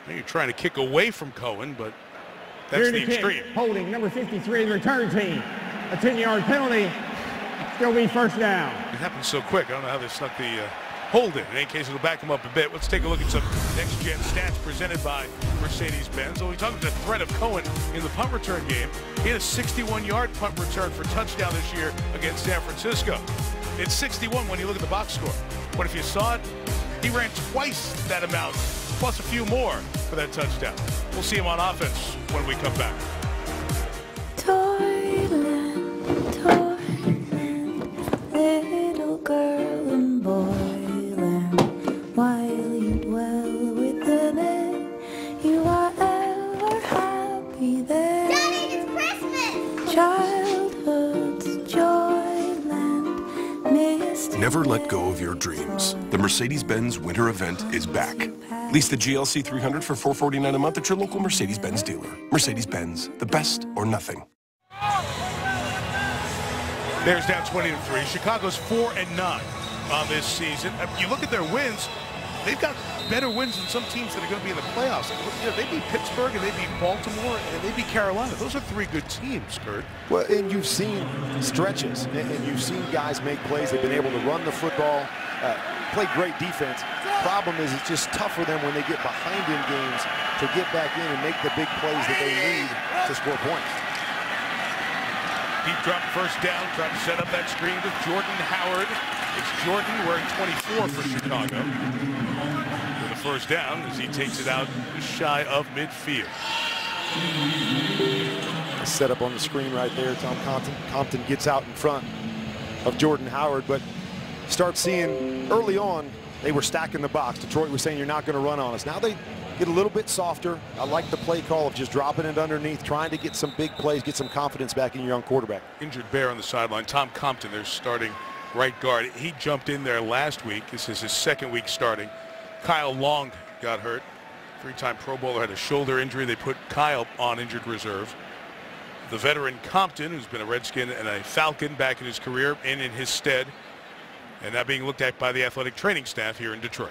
Now you're trying to kick away from Cohen, but that's the extreme. Holding number 53, the return team. A 10-yard penalty. Still be first down. It happened so quick. I don't know how they snuck the hold in. In any case, it'll back them up a bit. Let's take a look at some next-gen stats presented by Mercedes-Benz. So we talked about the threat of Cohen in the punt return game. He had a 61-yard punt return for touchdown this year against San Francisco. It's 61 when you look at the box score. But if you saw it, he ran twice that amount, plus a few more for that touchdown. We'll see him on offense when we come back. Toyland, little girl in boyland, while you dwell within it, you are ever happy there. Daddy, it's Christmas! Childhood's joyland, misty. Never let go of your dreams. The Mercedes-Benz Winter Event is back. Lease the GLC 300 for $449 a month at your local Mercedes-Benz dealer. Mercedes-Benz, the best or nothing. Bears down 20-3. Chicago's 4-9 on this season. You look at their wins, they've got better wins than some teams that are going to be in the playoffs. You know, they beat Pittsburgh, and they beat Baltimore, and they beat Carolina. Those are 3 good teams, Kurt. Well, and you've seen stretches, and you've seen guys make plays. They've been able to run the football, play great defense. Problem is, it's just tough for them when they get behind in games to get back in and make the big plays that they need to score points. Deep drop, first down, trying to set up that screen to Jordan Howard. It's Jordan wearing 24 for Chicago. For the first down as he takes it out shy of midfield. Set up on the screen right there. Tom Compton gets out in front of Jordan Howard, but start seeing early on they were stacking the box. Detroit was saying, you're not going to run on us. Now they get a little bit softer. I like the play call of just dropping it underneath, trying to get some big plays, get some confidence back in your young quarterback. Injured Bear on the sideline. Tom Compton, their starting right guard. He jumped in there last week. This is his second week starting. Kyle Long got hurt. 3-time Pro Bowler, had a shoulder injury. They put Kyle on injured reserve. The veteran Compton, who's been a Redskin and a Falcon back in his career, in his stead. And now being looked at by the athletic training staff here in Detroit.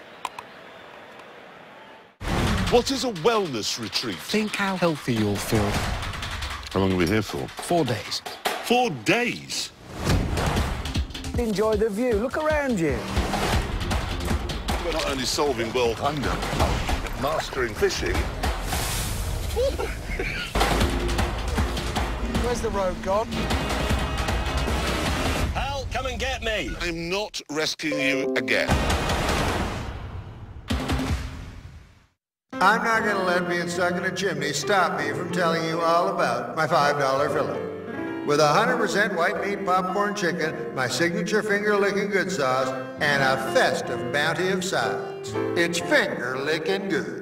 What is a wellness retreat? Think how healthy you'll feel. How long are we here for? 4 days. 4 days? Enjoy the view. Look around you. We're not only solving world hunger, mastering fishing. Where's the road gone? Hal, come and get me. I'm not rescuing you again. I'm not going to let being stuck in a chimney stop me from telling you all about my $5 filler. with 100% white meat popcorn chicken, my signature finger-licking good sauce, and a festive bounty of sides. It's finger-licking good.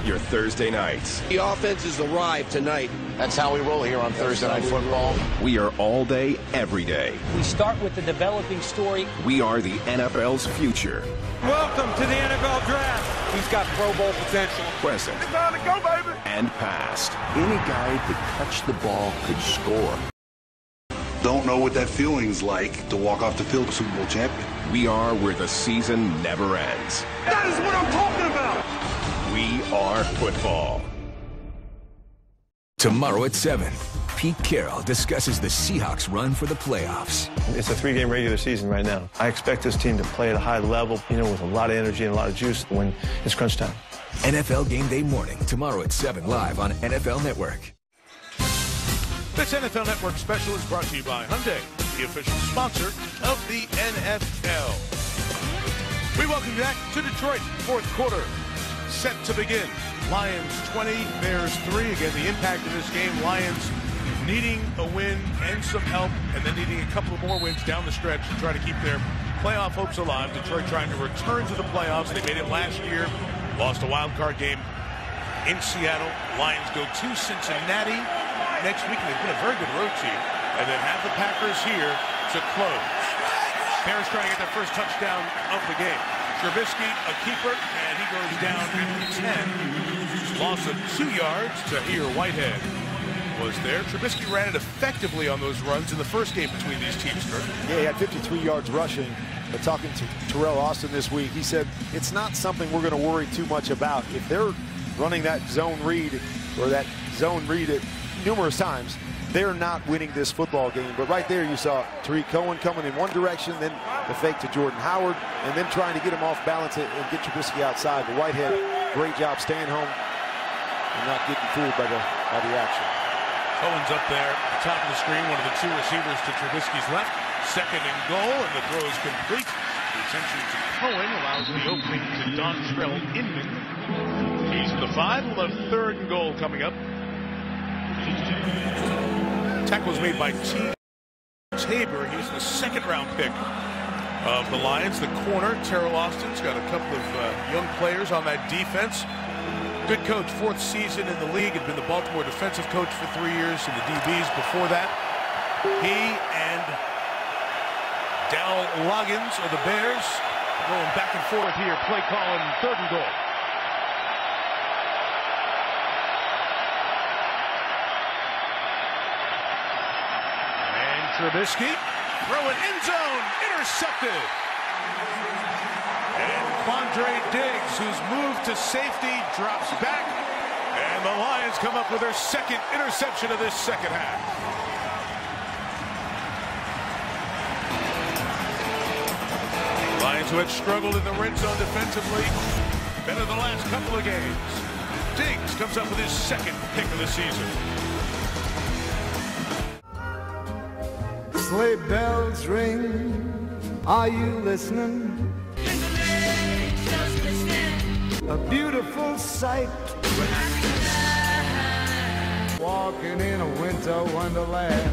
your Thursday nights. The offense has arrived tonight. That's how we roll here on Thursday Night Football. We are all day, every day. We start with the developing story. We are the NFL's future. Welcome to the NFL Draft. He's got Pro Bowl potential. Present. It's time to go, baby. And past. Any guy could touch the ball, could score. Don't know what that feeling's like to walk off the field Super Bowl champion. We are where the season never ends. That is what I'm talking about. We are football. Tomorrow at 7, Pete Carroll discusses the Seahawks' run for the playoffs. It's a 3-game regular season right now. I expect this team to play at a high level, with a lot of energy and a lot of juice when it's crunch time. NFL Game Day morning, tomorrow at 7, live on NFL Network. This NFL Network special is brought to you by Hyundai, the official sponsor of the NFL. We welcome you back to Detroit, fourth quarter. Set to begin. Lions 20, Bears 3. Again, the impact of this game, Lions needing a win and some help, and then needing a couple of more wins down the stretch to try to keep their playoff hopes alive. Detroit trying to return to the playoffs. They made it last year, lost a wild card game in Seattle. Lions go to Cincinnati next week, and they've been a very good road team, and then have the Packers here to close. Bears trying to get their first touchdown of the game. Trubisky, a keeper, and he goes down at the 10. Loss of 2 yards. Tahir Whitehead was there. Trubisky ran it effectively on those runs in the first game between these teams, Kurt. Yeah, he had 53 yards rushing. But talking to Terrell Austin this week, he said it's not something we're going to worry too much about. If they're running that zone read numerous times, they're not winning this football game. But right there you saw Tariq Cohen coming in one direction, then the fake to Jordan Howard, and then trying to get him off balance and get Trubisky outside. But Whitehead, great job staying home and not getting fooled by the action. Cohen's up there at the top of the screen, one of the two receivers to Trubisky's left. Second and goal, and the throw is complete. The attention to Cohen allows the opening to Dontrell Inman. He's at the 5. We'll have third and goal coming up. Tackle was made by Tabor. He's the second-round pick of the Lions. The corner, Terrell Austin's got a couple of young players on that defense. Good coach, 4th season in the league. Had been the Baltimore defensive coach for 3 years, and the DBs before that. He and Dal Loggins of the Bears going back and forth here. Play call and third and goal. Trubisky, throwing end zone, intercepted. And Quandre Diggs, who's moved to safety, drops back. And the Lions come up with their second interception of this second half. Lions, who had struggled in the red zone defensively, better the last couple of games. Diggs comes up with his second pick of the season. Sleigh bells ring, are you listening? A beautiful sight, walking in a winter wonderland.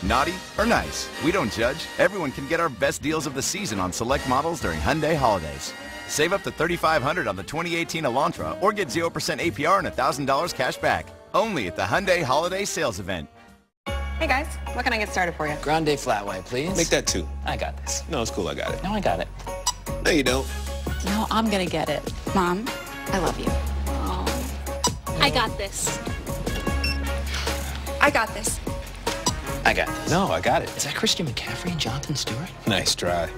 Naughty or nice, we don't judge. Everyone can get our best deals of the season on select models during Hyundai holidays. Save up to $3,500 on the 2018 Elantra or get 0% APR and $1,000 cash back. Only at the Hyundai Holiday Sales Event. Hey guys, what can I get started for you? Grande flat white, please. Make that 2. I got this. No, it's cool, I got it. No, I got it. No, you don't. No, I'm gonna get it. Mom, I love you. Oh. I got this. I got this. I got this. No, I got it. Is that Christian McCaffrey and Jonathan Stewart? Nice try.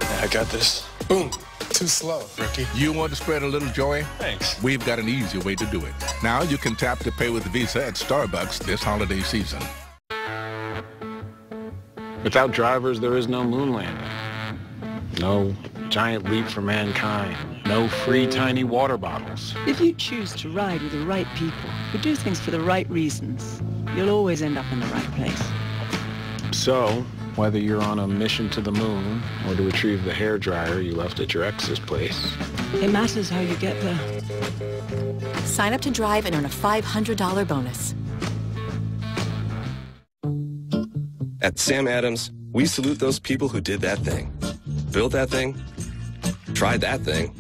Yeah, I got this. Boom. Too slow, rookie. You want to spread a little joy? Thanks. We've got an easy way to do it. Now you can tap to pay with Visa at Starbucks this holiday season. Without drivers, there is no moon landing. No giant leap for mankind. No free tiny water bottles. If you choose to ride with the right people, who do things for the right reasons, you'll always end up in the right place. So, whether you're on a mission to the moon or to retrieve the hairdryer you left at your ex's place, it matters how you get there. Sign up to drive and earn a $500 bonus. At Sam Adams, we salute those people who did that thing. Built that thing, tried that thing,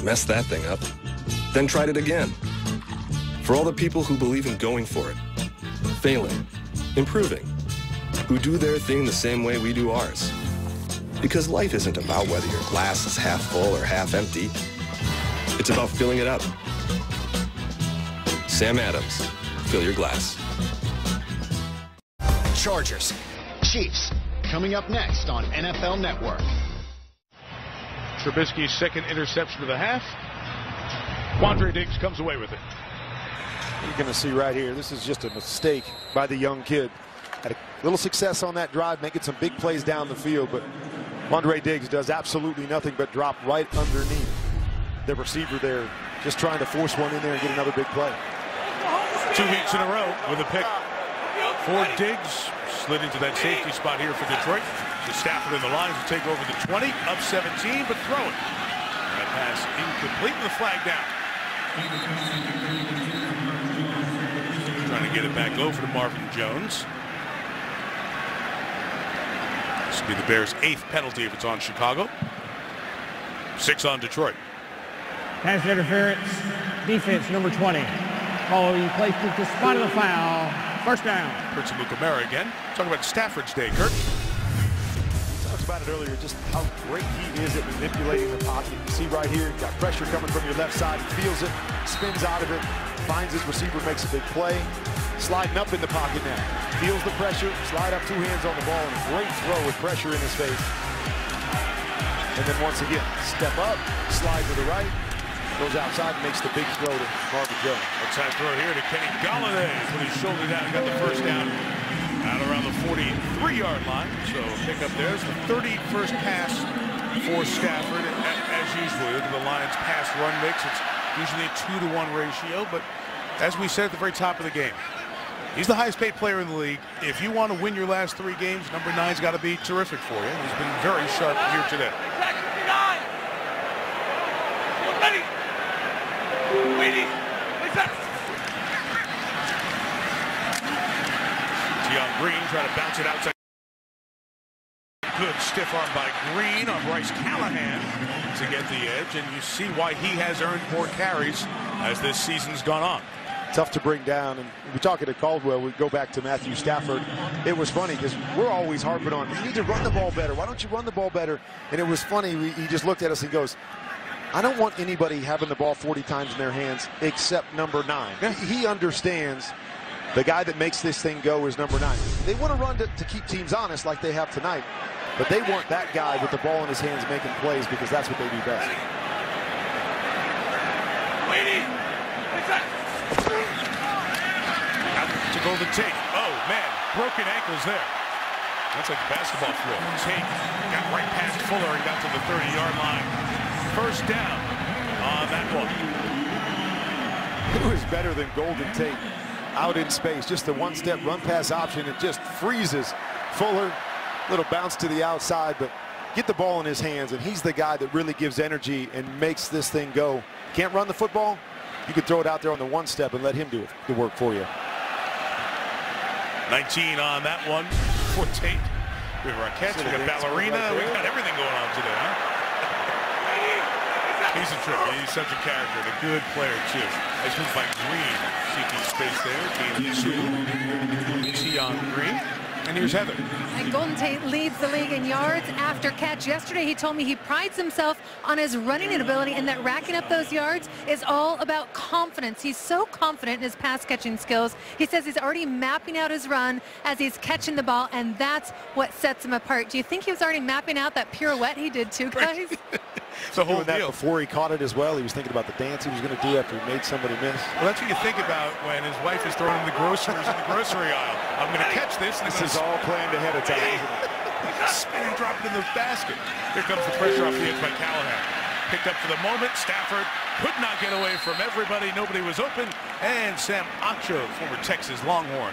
messed that thing up, Then tried it again. For all the people who believe in going for it, failing, improving, who do their thing the same way we do ours. Because life isn't about whether your glass is half full or half empty. It's about filling it up. Sam Adams, fill your glass. Chargers, Chiefs, coming up next on NFL Network. Trubisky's second interception of the half. Quandre Diggs comes away with it. You're going to see right here, this is just a mistake by the young kid. Had a little success on that drive, making some big plays down the field, but Quandre Diggs does absolutely nothing but drop right underneath the receiver there, just trying to force one in there and get another big play. 2 weeks in a row with a pick for Diggs. Slid into that safety spot here for Detroit. So Stafford and the Lions will take over the 20, up 17, but throw it. That pass incomplete with the flag down. Trying to get it back over to Marvin Jones. This will be the Bears' 8th penalty if it's on Chicago. 6 on Detroit. Pass interference, defense number 20. Oh, he placed it to spot of the foul. First down. Prince Mukamara again. Talking about Stafford's day, Kurt. Talked about it earlier, just how great he is at manipulating the pocket. You see right here, got pressure coming from your left side. He feels it, spins out of it, finds his receiver, makes a big play. Sliding up in the pocket now. Feels the pressure, slide up 2 hands on the ball, and a great throw with pressure in his face. And then once again, step up, slide to the right, goes outside and makes the big throw to Marvin Jones. Outside throw here to Kenny Golladay. Put his shoulder down and got the first down out around the 43-yard line. So pick up there's the 31st pass for Stafford. As usual, the Lions pass-run mix. It's usually a 2-to-1 ratio, but as we said at the very top of the game, he's the highest paid player in the league. If you want to win your last 3 games, number 9's got to be terrific for you. He's been very sharp here today. Tion Green trying to bounce it outside. Good stiff arm by Green on Bryce Callahan to get the edge, and you see why he has earned more carries as this season's gone on. Tough to bring down, and we're talking to Caldwell. We go back to Matthew Stafford. It was funny because we're always harping on, you need to run the ball better. Why don't you run the ball better? And it was funny. He just looked at us and goes, I don't want anybody having the ball 40 times in their hands except number 9. Yeah. He understands the guy that makes this thing go is number 9. They want to run to keep teams honest like they have tonight, but they want that guy with the ball in his hands making plays because that's what they do best. Out to Golden Tate. Oh, man. Broken ankles there. That's like a basketball throw. Tate got right past Fuller and got to the 30-yard line. First down on that one. Who is better than Golden Tate out in space? Just the one-step run-pass option. It just freezes Fuller. Little bounce to the outside, but get the ball in his hands, and he's the guy that really gives energy and makes this thing go. Can't run the football? You could throw it out there on the one-step and let him do the work for you. 19 on that one for Tate. We have Rockets, we got Ballerina, we got everything going on today, huh? He's a trip. He's such a character and a good player, too. Nice move by Green. Seeking space there. Gain 2. Tion Green. And here's Heather. And Golden Tate leads the league in yards after catch. Yesterday, he told me he prides himself on his running ability and that racking up those yards is all about confidence. He's so confident in his pass catching skills. He says he's already mapping out his run as he's catching the ball, and that's what sets him apart. Do you think he was already mapping out that pirouette he did too, guys? It's a whole deal. Before he caught it as well, he was thinking about the dance he was going to do after he made somebody miss. Well, that's what you think about when his wife is throwing in the groceries in the grocery aisle. I'm going to catch this. This is all planned ahead of time. Spin and drop it in the basket. Here comes the pressure off the edge by Callahan. Picked up for the moment. Stafford could not get away from everybody. Nobody was open. And Sam Acho, former Texas Longhorn,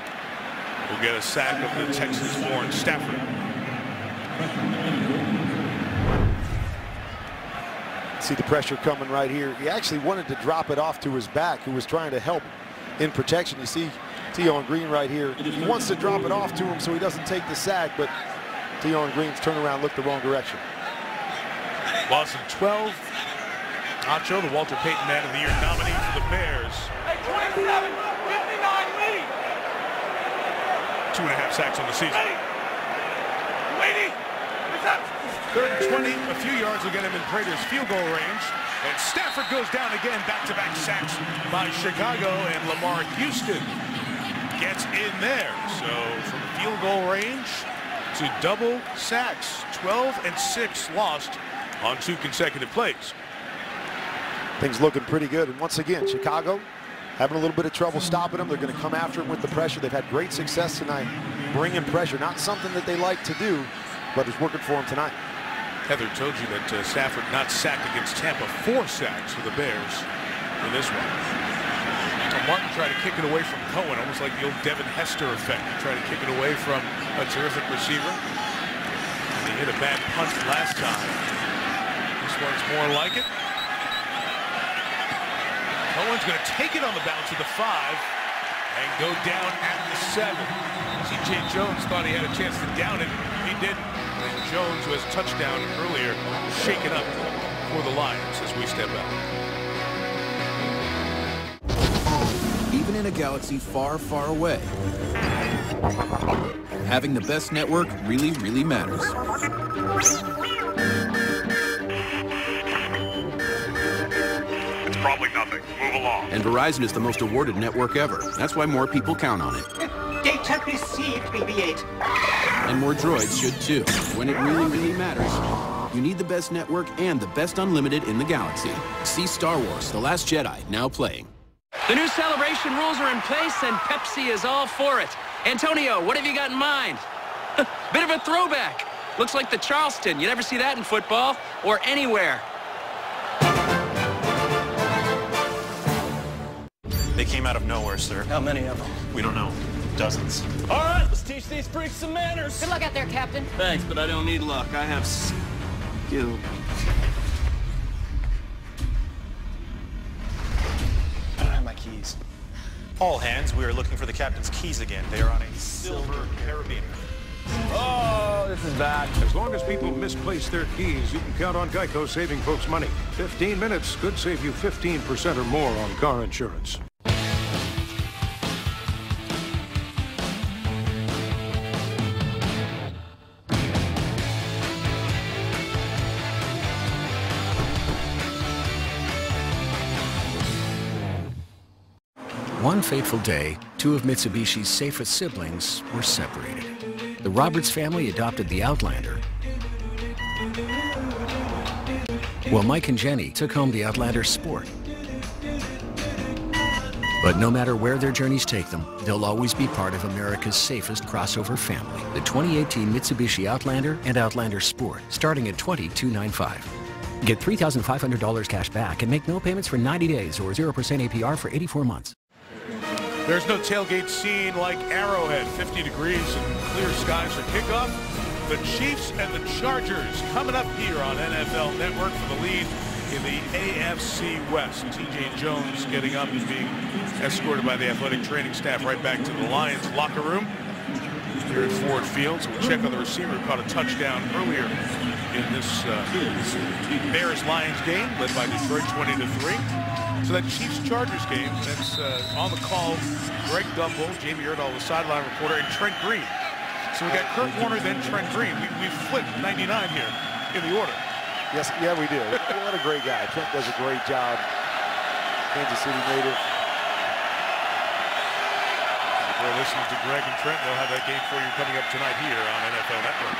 will get a sack of the Texas-born Stafford. See the pressure coming right here. He actually wanted to drop it off to his back, who was trying to help in protection. You see Tion Green right here. He wants to drop it off to him so he doesn't take the sack, but Tion Green's turnaround looked the wrong direction. Loss of 12 Acho, the Walter Payton Man of the Year nominee for the Bears. Hey, 27-59 lead. 2.5 sacks on the season. Waiting. Third and 20, a few yards will get him in Prater's field goal range. And Stafford goes down again, back-to-back sacks by Chicago, and Lamar Houston gets in there. So from field goal range to double sacks, 12 and 6 lost on 2 consecutive plays. Things looking pretty good. And once again, Chicago having a little bit of trouble stopping them. They're going to come after him with the pressure. They've had great success tonight bringing pressure. Not something that they like to do, but it's working for them tonight. Heather told you that Stafford not sacked against Tampa, 4 sacks for the Bears in this one. So Martin tried to kick it away from Cohen, almost like the old Devin Hester effect. He tried to kick it away from a terrific receiver. And he hit a bad punt last time. This one's more like it. Cohen's going to take it on the bounce to the 5 and go down at the 7. C.J. Jones thought he had a chance to down it. He didn't. And Jones, who has a touchdown earlier, shaken up for the Lions as we step out. Even in a galaxy far, far away, having the best network really, really matters. It's probably nothing. Move along. And Verizon is the most awarded network ever. That's why more people count on it. Data received, BB-8. And more droids should too. When it really, really matters, you need the best network and the best unlimited in the galaxy. See Star Wars: The Last Jedi, now playing. The new celebration rules are in place, and Pepsi is all for it. Antonio, what have you got in mind? Bit of a throwback. Looks like the Charleston. You never see that in football or anywhere. They came out of nowhere, sir. How many of them? We don't know. Dozens. All right, let's teach these freaks some manners. Good luck out there, Captain. Thanks, but I don't need luck. I have skill. I don't have my keys. All hands, we are looking for the captain's keys again. They are on a silver carabiner. Oh, this is bad. As long as people misplace their keys, you can count on Geico saving folks money. 15 minutes could save you 15% or more on car insurance. One fateful day, 2 of Mitsubishi's safest siblings were separated. The Roberts family adopted the Outlander, while Mike and Jenny took home the Outlander Sport. But no matter where their journeys take them, they'll always be part of America's safest crossover family. The 2018 Mitsubishi Outlander and Outlander Sport, starting at $22,995. Get $3,500 cash back and make no payments for 90 days or 0% APR for 84 months. There's no tailgate scene like Arrowhead. 50 degrees and clear skies for kickoff. The Chiefs and the Chargers coming up here on NFL Network for the lead in the AFC West. T.J. Jones getting up and being escorted by the athletic training staff right back to the Lions locker room here at Ford Field. So we'll check on the receiver who caught a touchdown earlier in this Bears-Lions game, led by Detroit 20-3. So that Chiefs-Chargers game, that's on the call, Greg Gumbel, Jamie Erdahl, the sideline reporter, and Trent Green. So we got Kurt Warner, then Trent Green. We flipped 99 here in the order. Yes, yeah, we did. What a great guy. Trent does a great job. Kansas City native. If you're listening to Greg and Trent, they'll have that game for you coming up tonight here on NFL Network.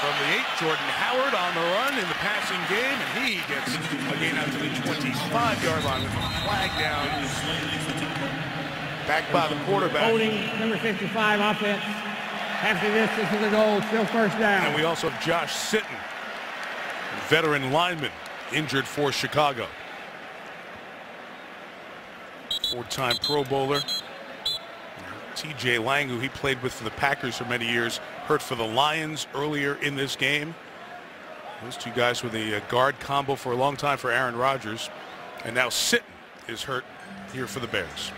From the 8, Jordan Howard on the run in the passing game, and he gets a gain out to the 25-yard line with a flag down. Back by the quarterback. Holding number 55 offense. After this is the goal, still first down. And we also have Josh Sitton, veteran lineman, injured for Chicago. 4-time Pro Bowler. T.J. Lang, who he played with for the Packers for many years, hurt for the Lions earlier in this game. Those 2 guys were the guard combo for a long time for Aaron Rodgers. And now Sitton is hurt here for the Bears.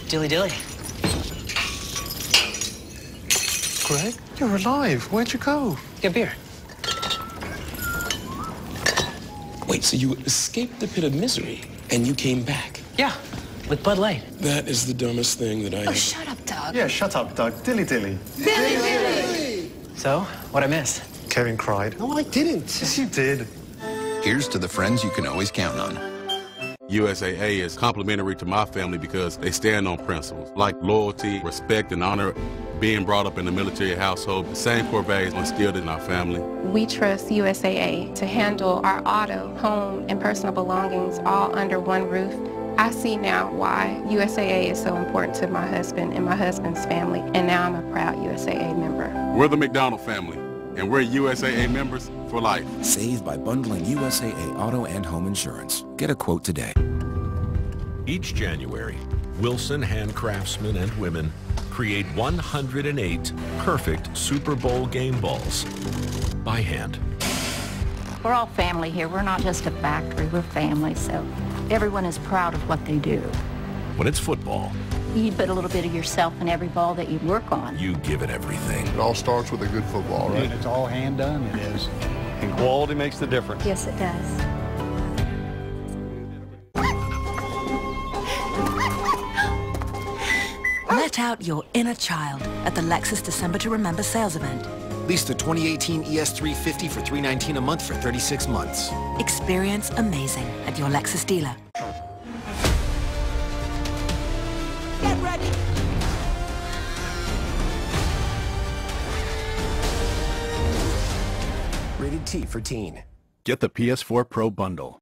Dilly dilly. Greg, you're alive. Where'd you go? Get beer. Wait, so you escaped the pit of misery, and you came back? Yeah, with Bud Light. That is the dumbest thing that I ever... Shut up, Doug. Yeah, shut up, Doug. Dilly dilly. Dilly dilly! So, what'd I miss? Kevin cried. No, I didn't. Yes, you did. Here's to the friends you can always count on. USAA is complimentary to my family because they stand on principles like loyalty, respect, and honor. Being brought up in a military household, the same core values instilled in our family. We trust USAA to handle our auto, home, and personal belongings all under one roof. I see now why USAA is so important to my husband and my husband's family, and now I'm a proud USAA member. We're the McDonald family, and we're USAA members for life. Save by bundling USAA auto and home insurance. Get a quote today. Each January, Wilson handcraftsmen and women create 108 perfect Super Bowl game balls by hand. We're all family here. We're not just a factory. We're family, so everyone is proud of what they do. When it's football, You put a little bit of yourself in every ball that you work on. you give it everything. It all starts with a good football, right? It's all hand done, it is. And quality makes the difference. Yes, it does. Let out your inner child at the Lexus December to Remember sales event. Lease the 2018 ES350 for $319 a month for 36 months. Experience amazing at your Lexus dealer. Get ready. Rated T for teen. Get the PS4 Pro bundle.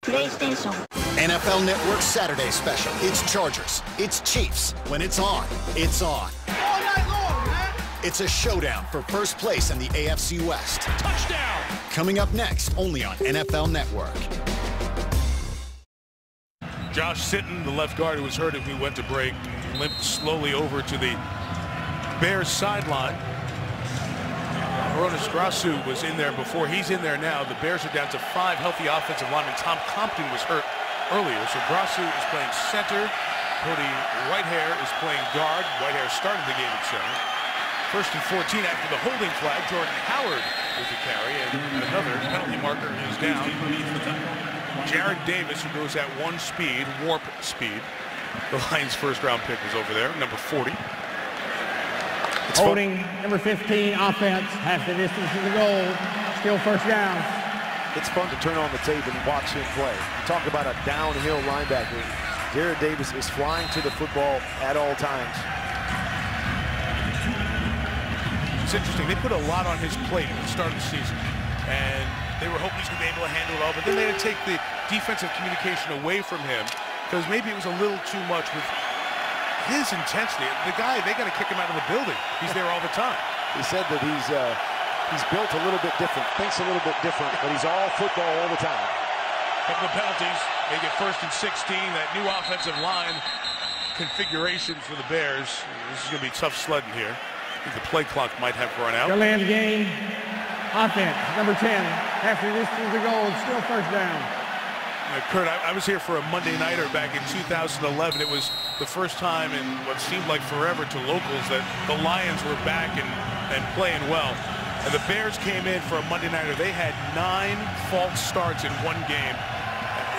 PlayStation. NFL Network Saturday special. It's Chargers. It's Chiefs. When it's on, it's on. All night long, man. It's a showdown for first place in the AFC West. Touchdown. Coming up next, only on NFL Network. Josh Sitton, the left guard who was hurt as we went to break, limped slowly over to the Bears sideline. Oronis Grasu was in there before. He's in there now. The Bears are down to 5 healthy offensive linemen. Tom Compton was hurt earlier, so Grasu is playing center. Cody Whitehair is playing guard. Whitehair started the game at center. First and 14 after the holding flag. Jordan Howard with the carry, and another penalty marker is down. Jared Davis, who goes at 1 speed, warp speed. The Lions' first-round pick was over there, number 40. Holding number 15, offense, half the distance to the goal, still first down. It's fun to turn on the tape and watch him play. You talk about a downhill linebacker. Jared Davis is flying to the football at all times. It's interesting. They put a lot on his plate at the start of the season, and they were hoping he's going to be able to handle it all, but then they had to take the defensive communication away from him because maybe it was a little too much with his intensity. The guy, they got to kick him out of the building. He's there all the time. He said that he's built a little bit different, thinks a little bit different, but he's all football all the time. Couple of penalties. They get first and 16. That new offensive line configuration for the Bears. This is going to be tough sledding here. I think the play clock might have run out. The land game, offense, number 10, half the distance to the goal, still first down. Kurt, I was here for a Monday Nighter back in 2011. It was the first time in what seemed like forever to locals that the Lions were back and playing well. And the Bears came in for a Monday Nighter. They had 9 false starts in one game.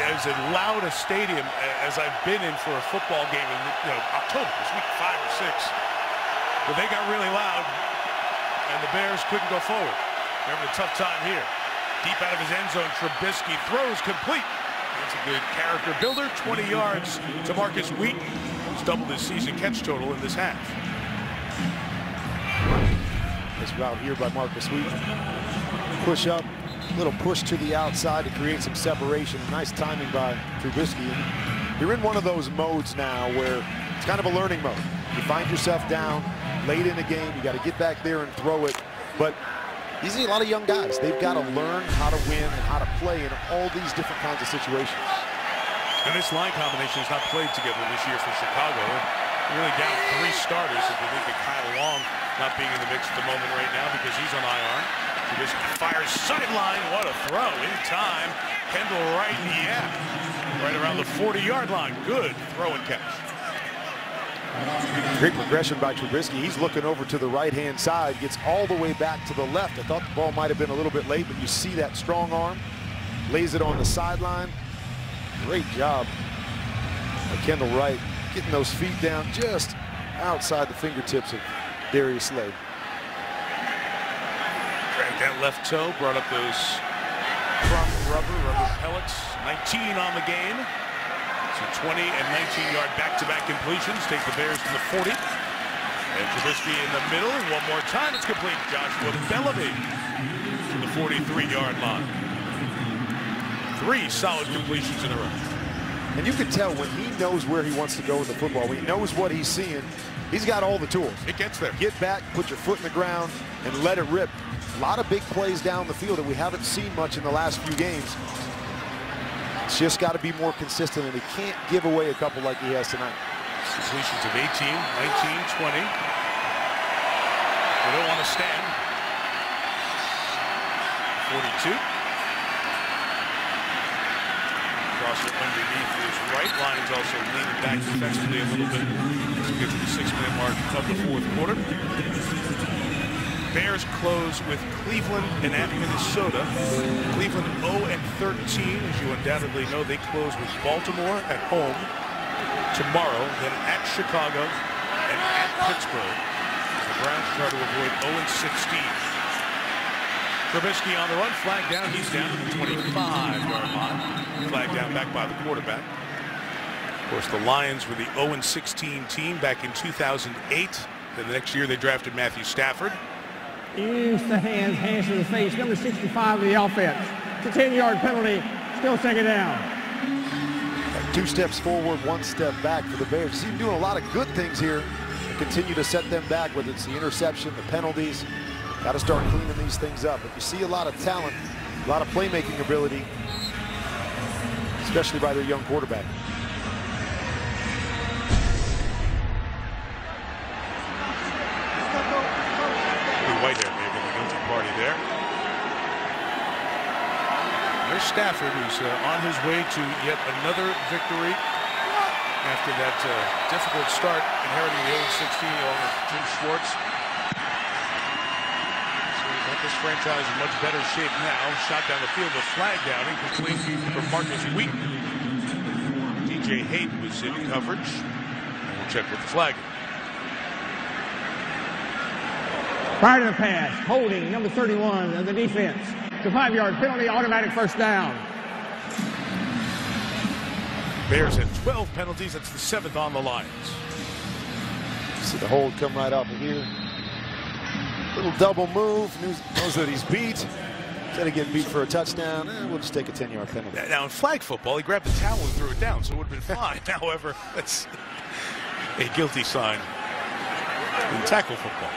As loud a stadium as I've been in for a football game in October, this week 5 or 6. But they got really loud, and the Bears couldn't go forward. They're having a tough time here. Deep out of his end zone, Trubisky throws complete. That's a good character builder. 20 yards to Marcus Wheaton, who's doubled his season catch total in this half. This route here by Marcus Wheaton. Push up, little push to the outside to create some separation. Nice timing by Trubisky. You're in one of those modes now where it's kind of a learning mode. You find yourself down late in the game. You got to get back there and throw it. But these are a lot of young guys. They've got to learn how to win and how to play in all these different kinds of situations. And this line combination has not played together this year for Chicago. They're really down 3 starters. If you think of Kyle Long not being in the mix at the moment right now because he's on IR. Trubisky fires sideline. What a throw in time. Kendall Wright, yeah, right around the 40-yard line. Good throw and catch. Great progression by Trubisky. He's looking over to the right-hand side, gets all the way back to the left. I thought the ball might have been a little bit late, but you see that strong arm. lays it on the sideline. Great job by Kendall Wright, getting those feet down just outside the fingertips of Darius Slade. Dragged that left toe, brought up those crumb rubber pellets. 19 on the game. So 20 and 19-yard back-to-back completions take the Bears to the 40. And Trubisky in the middle. One more time. It's complete. Joshua Bellamy to the 43-yard line. 3 solid completions in a row. And you can tell when he knows where he wants to go with the football, when he knows what he's seeing, he's got all the tools. It gets there. Get back, put your foot in the ground, and let it rip. A lot of big plays down the field that we haven't seen much in the last few games. It's just got to be more consistent, and he can't give away a couple like he has tonight. Completions of 18, 19, 20. They don't want to stand. 42. Crosser underneath his right. Lions also leaning back defensively a little bit as we get to the 6-minute mark of the fourth quarter. Bears close with Cleveland and at Minnesota. Cleveland 0-13, as you undoubtedly know. They close with Baltimore at home tomorrow, then at Chicago and at Pittsburgh. The Browns try to avoid 0-16. Trubisky on the run, flag down. He's down to the 25-yard line. Flag down back by the quarterback. Of course, the Lions were the 0-16 team back in 2008. Then the next year they drafted Matthew Stafford. Use the hands, hands to the face. Number 65 of the offense. It's a 10-yard penalty. Still second down. 2 steps forward, 1 step back for the Bears. You see them doing a lot of good things here and continue to set them back, whether it's the interception, the penalties. Got to start cleaning these things up. But you see a lot of talent, a lot of playmaking ability, especially by their young quarterback. White there maybe in the guilty party there. There's Stafford, who's on his way to yet another victory after that difficult start, inheriting the 0-16 along with Jim Schwartz. So he's got this franchise in much better shape now. Shot down the field, a flag down, incomplete for Marcus Wheaton. DJ Hayden was in coverage. And we'll check with the flag. Prior to the pass, holding number 31 of the defense. The 5-yard penalty, automatic first down. Bears had 12 penalties. That's the 7th on the Lions. See the hold come right off of here. Little double move. Knows that he's beat. Instead of getting beat for a touchdown, we'll just take a 10-yard penalty. Now in flag football, he grabbed the towel and threw it down, so it would have been fine. However, that's a guilty sign in tackle football.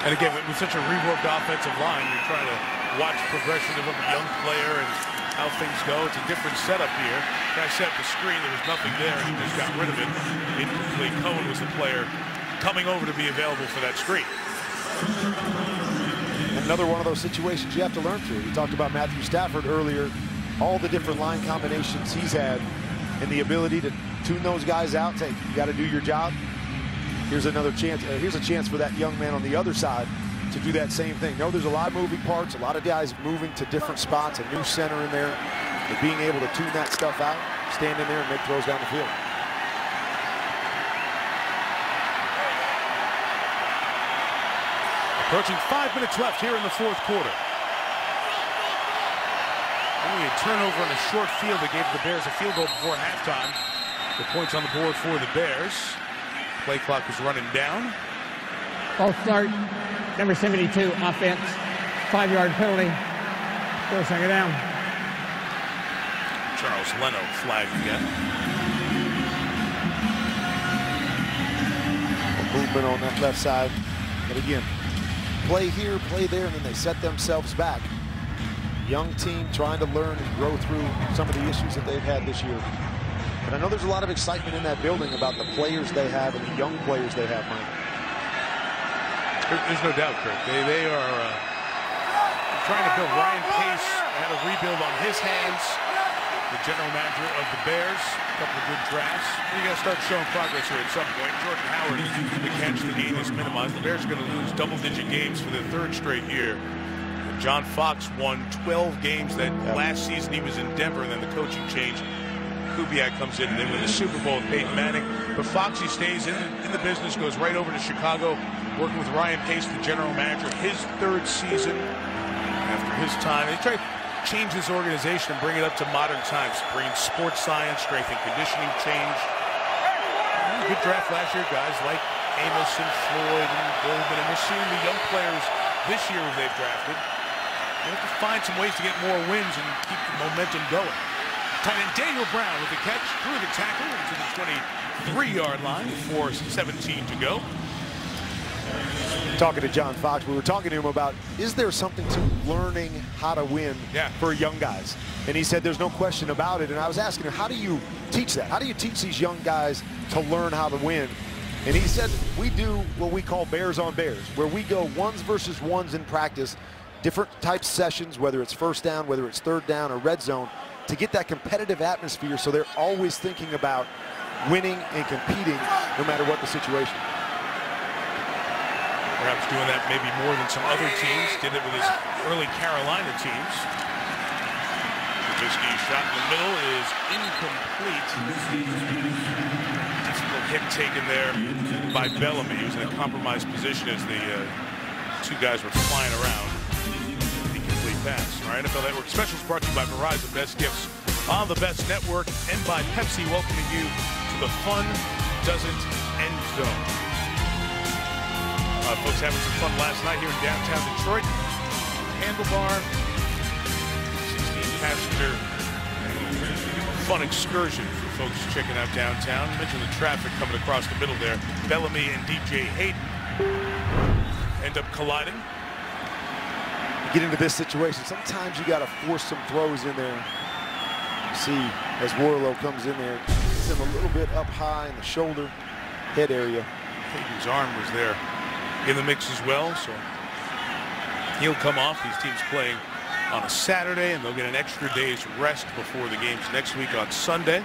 And again, with such a reworked offensive line, you're trying to watch progression of a young player and how things go. It's a different setup here. Guy set up the screen, there was nothing there, and he just got rid of it. Incomplete. Cohen was the player coming over to be available for that screen. Another one of those situations you have to learn through. We talked about Matthew Stafford earlier, all the different line combinations he's had, and the ability to tune those guys out, say, you got to do your job. Here's another chance. Here's a chance for that young man on the other side to do that same thing. No, there's a lot of moving parts, a lot of guys moving to different spots, a new center in there, and being able to tune that stuff out, stand in there and make throws down the field. Approaching 5 minutes left here in the fourth quarter. Only a turnover on a short field that gave the Bears a field goal before halftime. The points on the board for the Bears. Play clock was running down. False start, number 72, offense. 5-yard penalty. Still second down. Charles Leno flagged again. Movement on that left side. But again, play here, play there, and then they set themselves back. Young team trying to learn and grow through some of the issues that they've had this year. But I know there's a lot of excitement in that building about the players they have and the young players they have, Mike. There's no doubt, Kirk. They are trying to build. Ryan Pace had a rebuild on his hands. The general manager of the Bears. A couple of good drafts. You got to start showing progress here at some point. Jordan Howard, the catch the gain is minimized. The Bears are going to lose double-digit games for their 3rd straight year. John Fox won 12 games that last season he was in Denver, and then the coaching change. Kubiak comes in and they win the Super Bowl with Peyton Manning. But Foxy stays in the business, goes right over to Chicago, working with Ryan Pace, the general manager, his third season after his time. They try to change this organization and bring it up to modern times, bring sports science, strength and conditioning change. Good draft last year, guys like Amos and Floyd and Goldman, and we're seeing the young players this year who they've drafted. They have to find some ways to get more wins and keep the momentum going. Tight end Daniel Brown with the catch through the tackle into the 23-yard line, 4:17 to go. Talking to John Fox, we were talking to him about, is there something to learning how to win for young guys? And he said there's no question about it. And I was asking him, how do you teach that? How do you teach these young guys to learn how to win? And he said, we do what we call bears on bears, where we go ones versus ones in practice, different types of sessions, whether it's first down, whether it's third down or red zone, to get that competitive atmosphere so they're always thinking about winning and competing no matter what the situation. Perhaps doing that maybe more than some other teams. Did it with his early Carolina teams. Trubisky's shot in the middle is incomplete. Difficult hit taken there by Bellamy. He was in a compromised position as the two guys were flying around. Incomplete pass. All right, NFL Network Specials brought to you by Verizon. Best gifts on the best network, and by Pepsi, welcoming you to the Fun Doesn't End Zone. Folks having some fun last night here in downtown Detroit. Handlebar, 16-passenger fun excursion for folks checking out downtown. You mentioned the traffic coming across the middle there. Bellamy and DJ Hayden end up colliding. You get into this situation, sometimes you got to force some throws in there. You see, as Warlow comes in there, gets him a little bit up high in the shoulder, head area. Hayden's arm was there in the mix as well, so he'll come off. These teams playing on a Saturday, and they'll get an extra day's rest before the games next week on Sunday.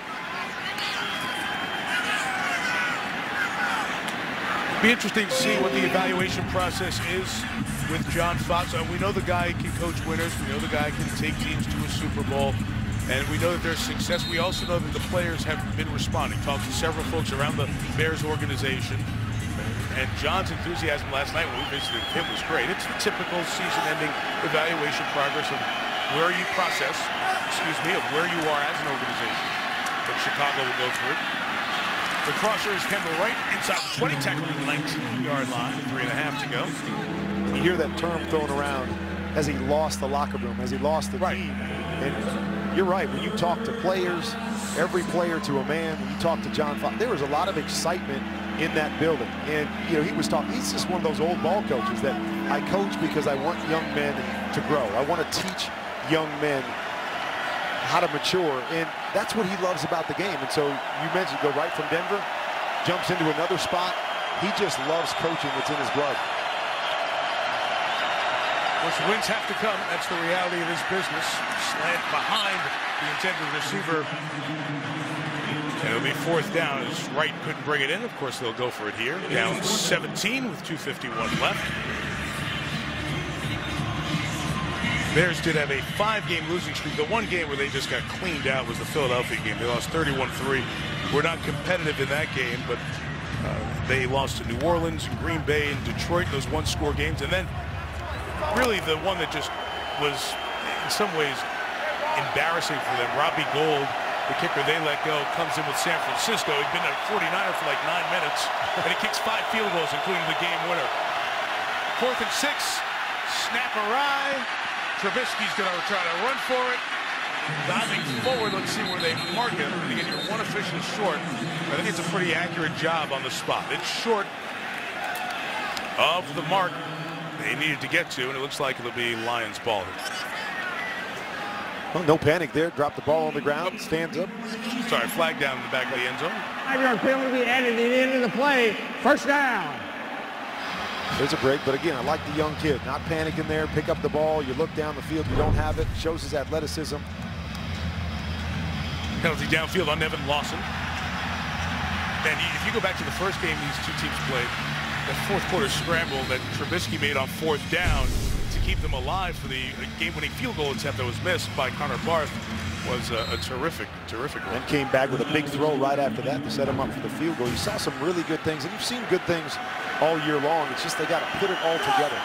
Be interesting to see what the evaluation process is with John Fox. We know the guy can coach winners. We know the guy can take teams to a Super Bowl, and we know that there's success. We also know that the players have been responding. Talked to several folks around the Bears organization. And John's enthusiasm last night when we visited him was great. It's the typical season-ending evaluation progress of where you process, of where you are as an organization. But Chicago will go through. The crosser is Kendall Wright inside the 20, tackling the 19-yard line, 3.5 to go. You hear that term thrown around, has he lost the locker room? Has he lost the team? And you're right, when you talk to players, every player to a man, when you talk to John Fox, there was a lot of excitement in that building. And, you know, he was talking, he's just one of those old ball coaches that I coach because I want young men to grow. I want to teach young men how to mature, and that's what he loves about the game. And so you mentioned go right from Denver, jumps into another spot. He just loves coaching. It's in his blood. Of course, wins have to come. That's the reality of this business. Slant behind the intended receiver. And it'll be fourth down as Wright couldn't bring it in. Of course, they'll go for it here. Down 17 with 2:51 left. Bears did have a 5-game losing streak. The one game where they just got cleaned out was the Philadelphia game. They lost 31-3. We're not competitive in that game, but they lost to New Orleans and Green Bay and Detroit, those one-score games. And then really the one that just was in some ways embarrassing for them, Robbie Gould, the kicker they let go, comes in with San Francisco. He'd been a 49er for like 9 minutes, and he kicks 5 field goals, including the game winner. 4th and 6, snap awry. Trubisky's going to try to run for it. Diving forward, let's see where they mark it. Again, you're one official short. I think it's a pretty accurate job on the spot. It's short of the mark they needed to get to, and it looks like it'll be Lions ball. Well, no panic there. Drop the ball on the ground. Stands up. Sorry, flag down in the back of the end zone. 5-yard penalty added at the end of the play. First down. There's a break, but again, I like the young kid. Not panicking there. Pick up the ball. You look down the field. You don't have it. Shows his athleticism. Penalty downfield on Nevin Lawson. And if you go back to the first game these two teams played, that fourth quarter scramble that Trubisky made on 4th down to keep them alive for the game-winning field goal attempt that was missed by Connor Barth was a terrific one. And came back with a big throw right after that to set him up for the field goal. You saw some really good things, and you've seen good things all year long. It's just they got to put it all together.